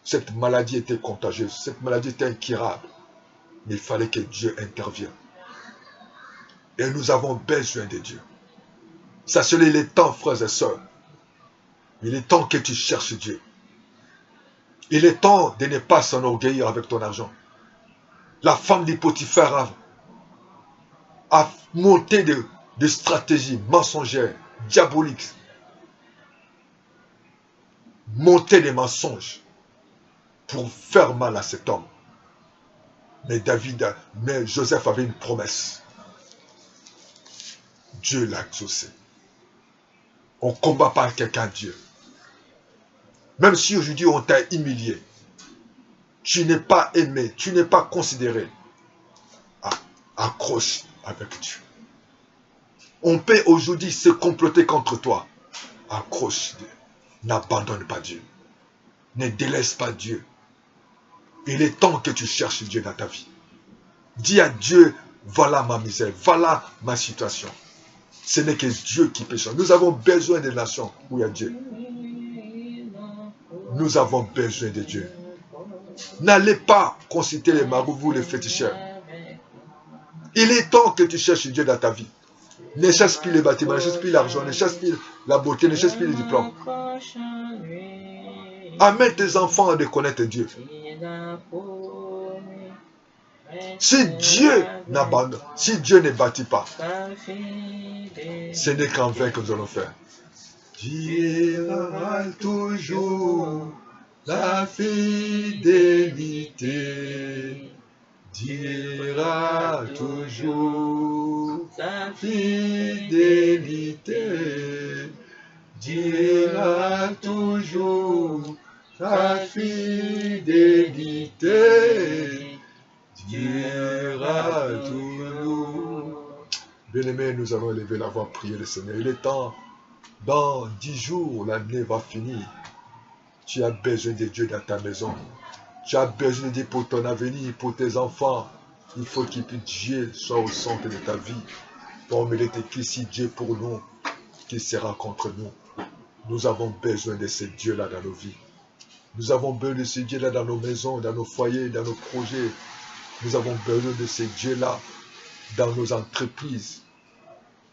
Cette maladie était contagieuse. Cette maladie était incurable. Mais il fallait que Dieu intervienne. Et nous avons besoin de Dieu. Sachez-le, il est temps, frères et sœurs. Il est temps que tu cherches Dieu. Il est temps de ne pas s'enorgueillir avec ton argent. La femme de Potiphar a monté de stratégies mensongères, diaboliques. Monté des mensonges pour faire mal à cet homme. Mais Joseph avait une promesse. Dieu l'a exaucé. On ne combat pas quelqu'un Dieu. Même si aujourd'hui on t'a humilié, tu n'es pas aimé, tu n'es pas considéré, accroche avec Dieu. On peut aujourd'hui se comploter contre toi. Accroche Dieu. N'abandonne pas Dieu. Ne délaisse pas Dieu. Il est temps que tu cherches Dieu dans ta vie. Dis à Dieu, voilà ma misère, voilà ma situation. Ce n'est que Dieu qui peut changer. Nous avons besoin des nations où il y a Dieu. Nous avons besoin de Dieu. N'allez pas consulter les marabouts, les féticheurs. Il est temps que tu cherches Dieu dans ta vie. Ne cherche plus les bâtiments, ne cherche plus l'argent, ne cherche plus la beauté, ne cherche plus les diplômes. Amène tes enfants à connaître Dieu. Si Dieu n'abandonne, si Dieu ne bâtit pas, ce n'est qu'en vain que nous allons faire. Dira toujours la fidélité. Dira toujours sa fidélité. Dira toujours sa fidélité. Dira toujours. Bien-aimés, nous allons élever la voix, prier le Seigneur. Il est temps. Dans 10 jours, l'année va finir. Tu as besoin de Dieu dans ta maison. Tu as besoin de Dieu pour ton avenir, pour tes enfants. Il faut que Dieu soit au centre de ta vie. Comme il est écrit, si Dieu pour nous, qui sera contre nous. Nous avons besoin de ces dieux-là dans nos vies. Nous avons besoin de ces dieux-là dans nos maisons, dans nos foyers, dans nos projets. Nous avons besoin de ces dieux-là dans nos entreprises.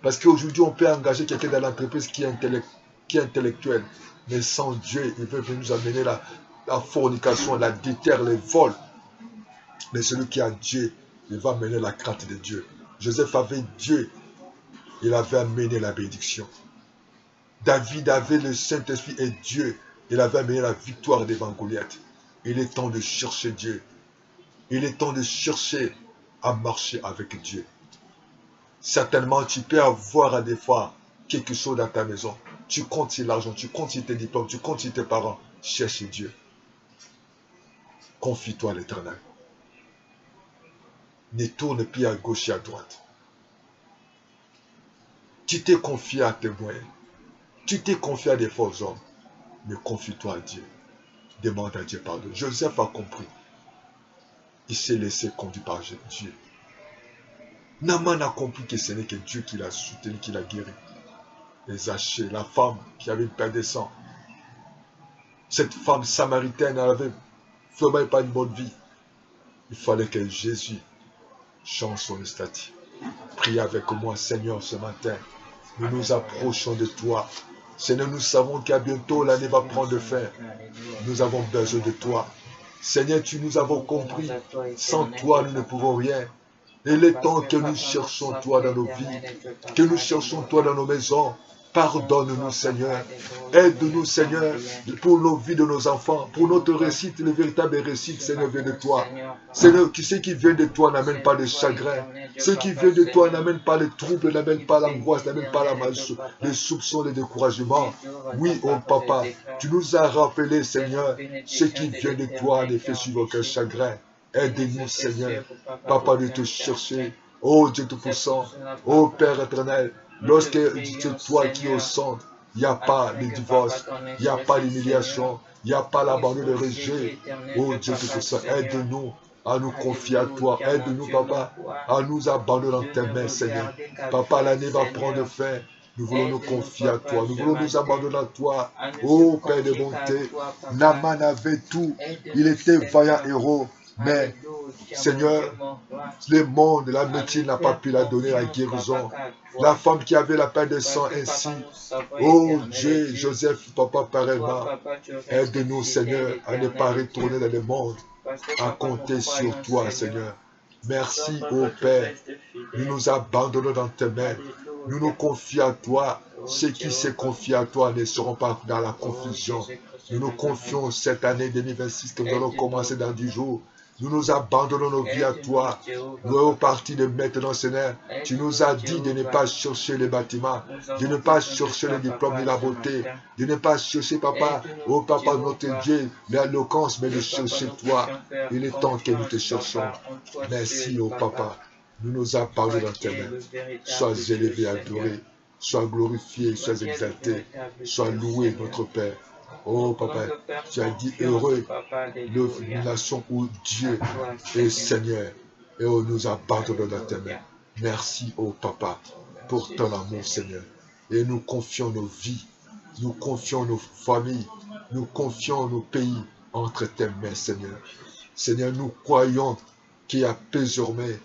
Parce qu'aujourd'hui, on peut engager quelqu'un dans l'entreprise qui est intellectuel. Mais sans Dieu, il peut nous amener la fornication, la déterre, les vols. Mais celui qui a Dieu, il va amener la crainte de Dieu. Joseph avait Dieu. Il avait amené la bénédiction. David avait le Saint-Esprit et Dieu. Il avait amené la victoire devant Goliath. Il est temps de chercher Dieu. Il est temps de chercher à marcher avec Dieu. Certainement, tu peux avoir à des fois quelque chose dans ta maison. Tu comptes sur l'argent, tu comptes sur tes diplômes, tu comptes sur tes parents. Cherche Dieu. Confie-toi à l'Éternel. Ne tourne plus à gauche et à droite. Tu t'es confié à tes moyens. Tu t'es confié à des faux hommes. Mais confie-toi à Dieu. Demande à Dieu pardon. Joseph a compris. Il s'est laissé conduire par Dieu. Naaman a compris que ce n'est que Dieu qui l'a soutenu, qui l'a guéri. Et Zachée, la femme qui avait une perte de sang. Cette femme samaritaine, elle avait vraiment pas une bonne vie. Il fallait que Jésus change son statut. Prie avec moi, Seigneur, ce matin. Nous nous approchons de toi. Seigneur, nous savons qu'à bientôt l'année va prendre fin. Nous avons besoin de toi. Seigneur, tu nous avons compris. Sans toi, nous ne pouvons rien. Il est temps que nous cherchons toi dans nos vies. Que nous cherchons toi dans nos maisons. Pardonne-nous, Seigneur. Aide-nous, Seigneur, pour nos vies de nos enfants, pour notre réussite, le véritable réussite, Seigneur, vient de toi. Seigneur, ce qui vient de toi n'amène pas de chagrin. Ce qui vient de toi n'amène pas les troubles, n'amène pas l'angoisse, n'amène pas les soupçons, les découragements. Oui, oh Papa, tu nous as rappelé, Seigneur, ce qui vient de toi ne fait suivre aucun chagrin. Aide-nous, Seigneur, Papa, de te chercher. Oh Dieu Tout-Puissant, oh Père éternel, lorsque c'est toi qui es au centre, il n'y a pas le divorce, il n'y a pas l'humiliation, il n'y a pas l'abandon, le rejet. Oh Dieu Tout-Puissant, aide-nous à nous confier à toi. Aide-nous, Papa, à nous abandonner dans tes mains, Seigneur. Papa, l'année va prendre fin. Nous voulons nous confier à toi. Nous voulons nous abandonner à toi. Oh Père de bonté, Naaman avait tout. Il était vaillant héros. Mais, Seigneur, le monde, la médecine n'a pas pu la donner la guérison. La femme qui avait la peine de sang ainsi. Oh Dieu, Joseph, Papa, pareillement. Aide-nous, Seigneur, à ne pas retourner dans le monde, à compter sur toi, Seigneur. Merci, ô Père. Nous nous abandonnons dans tes mains. Nous nous confions à toi. Ceux qui se confient à toi ne seront pas dans la confusion. Nous nous confions cette année 2026 que nous allons commencer dans 10 jours. Nous nous abandonnons nos vies à toi. Nous sommes partis de maintenant, Seigneur. Tu nous as dit de ne pas chercher les bâtiments, de ne pas chercher les diplômes ni la beauté, de ne pas chercher, Papa, oh Papa, notre Dieu, l'éloquence, mais de chercher toi. Il est temps que nous te cherchons. Merci, oh Papa. Nous nous abandonnons dans tes mains. Sois élevé, adoré. Sois glorifié, sois exalté. Sois loué, notre Père. Oh Papa, tu as dit heureux la nation où Dieu est Seigneur. Et oh, nous abandonnons dans tes mains. Merci, oh Papa, pour ton amour, Seigneur. Et nous confions nos vies, nous confions nos familles, nous confions nos pays entre tes mains, Seigneur. Seigneur, nous croyons qu'il y a désormais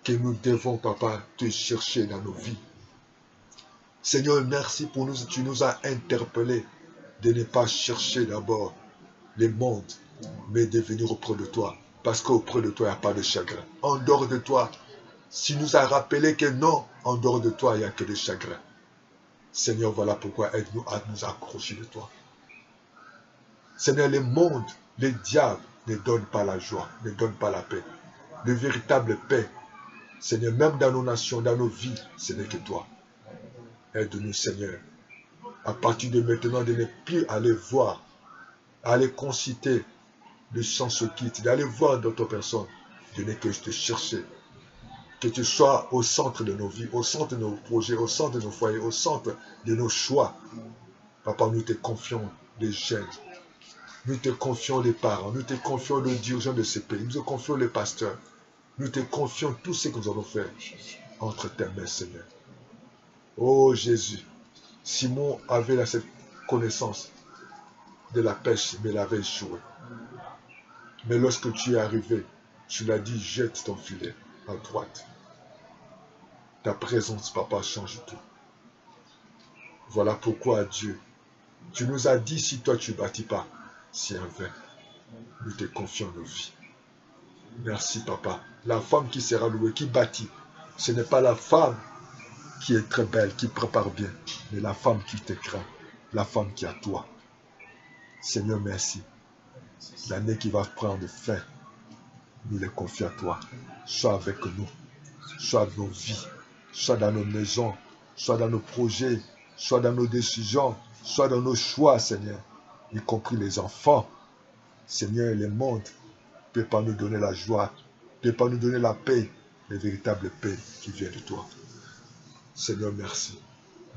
que nous devons, Papa, te chercher dans nos vies. Seigneur, merci pour nous, tu nous as interpellés de ne pas chercher d'abord les mondes, mais de venir auprès de toi. Parce qu'auprès de toi, il n'y a pas de chagrin. En dehors de toi, tu nous as rappelé que non, en dehors de toi, il n'y a que des chagrins. Seigneur, voilà pourquoi aide-nous à nous accrocher de toi. Seigneur, le monde, les diables ne donnent pas la joie, ne donnent pas la paix. Le véritable paix, Seigneur, même dans nos nations, dans nos vies, ce n'est que toi. Aide-nous, Seigneur. À partir de maintenant, de ne plus aller voir, aller consulter le sang se quitte, d'aller voir d'autres personnes, de ne que te chercher. Que tu sois au centre de nos vies, au centre de nos projets, au centre de nos foyers, au centre de nos choix. Papa, nous te confions les jeunes, nous te confions les parents, nous te confions les dirigeants de ce pays, nous te confions les pasteurs, nous te confions tout ce que nous allons faire entre tes mains, Seigneur. Oh Jésus, Simon avait cette connaissance de la pêche, mais elle avait échoué. Mais lorsque tu es arrivé, tu l'as dit, jette ton filet à droite. Ta présence, papa, change tout. Voilà pourquoi, Dieu, tu nous as dit, si toi tu ne bâtis pas, c'est un vain. Nous te confions nos vies. Merci, papa. La femme qui sera louée, qui bâtit, ce n'est pas la femme qui est très belle, qui prépare bien, mais la femme qui te craint, la femme qui a toi. Seigneur, merci. L'année qui va prendre fin, nous les confions à toi. Sois avec nous, sois dans nos vies, sois dans nos maisons, sois dans nos projets, sois dans nos décisions, sois dans nos choix, Seigneur, y compris les enfants. Seigneur, le monde ne peut pas nous donner la joie, ne peut pas nous donner la paix, la véritable paix qui vient de toi. Seigneur, merci.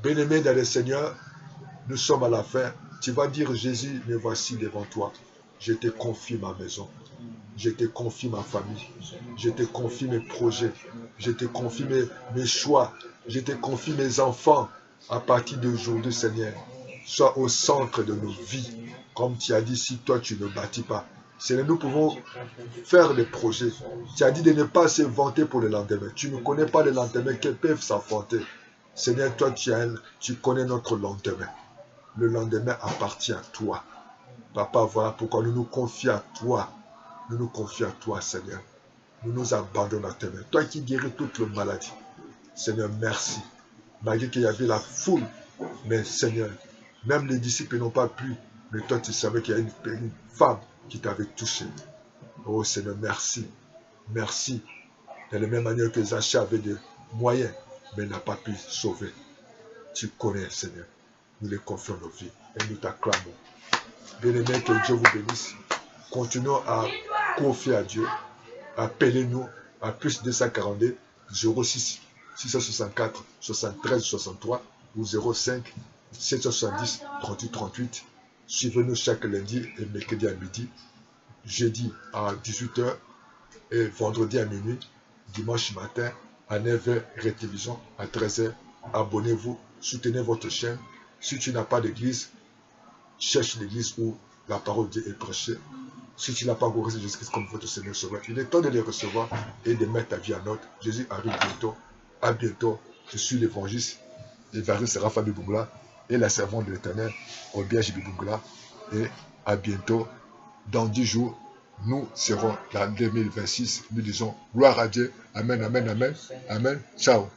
Bien-aimés dans le Seigneur, nous sommes à la fin. Tu vas dire, Jésus, me voici devant toi. Je te confie ma maison. Je te confie ma famille. Je te confie mes projets. Je te confie mes choix. Je te confie mes enfants. À partir d'aujourd'hui, Seigneur, sois au centre de nos vies. Comme tu as dit, si toi tu ne bâtis pas, Seigneur, nous pouvons faire des projets. Tu as dit de ne pas se vanter pour le lendemain. Tu ne connais pas le lendemain qui peuvent s'enfanter. Seigneur, toi tu connais notre lendemain. Le lendemain appartient à toi. Papa, voilà pourquoi nous nous confions à toi. Nous nous confions à toi, Seigneur. Nous nous abandonnons à tes mains. Toi qui guéris toutes les maladies. Seigneur, merci. Malgré qu'il y avait la foule, mais Seigneur, même les disciples n'ont pas pu. Mais toi, tu savais qu'il y a une femme qui t'avait touché. Oh Seigneur, merci. Merci. De la même manière que Zachée avait des moyens, mais n'a pas pu sauver. Tu connais, Seigneur. Nous les confions nos vies et nous t'acclamons. Bien-aimés, que Dieu vous bénisse. Continuons à confier à Dieu. Appelez-nous à plus 242 06 664 73 63 ou 05 770 38 38. Suivez-nous chaque lundi et mercredi à midi, jeudi à 18h et vendredi à minuit, dimanche matin à 9h, rétélévision à 13h. Abonnez-vous, soutenez votre chaîne. Si tu n'as pas d'église, cherche l'église où la parole de Dieu est prêchée. Si tu n'as pas encore reçu Jésus-Christ comme votre Seigneur Sauveur, il est temps de les recevoir et de mettre ta vie en ordre. Jésus arrive bientôt. À bientôt. Je suis l'évangile. L'évangile sera Fabi Bungla et la servante de l'Éternel, Obiaji Bungla. Et à bientôt. Dans 10 jours, nous serons en 2026. Nous disons gloire à Dieu. Amen, amen, amen. Amen. Ciao.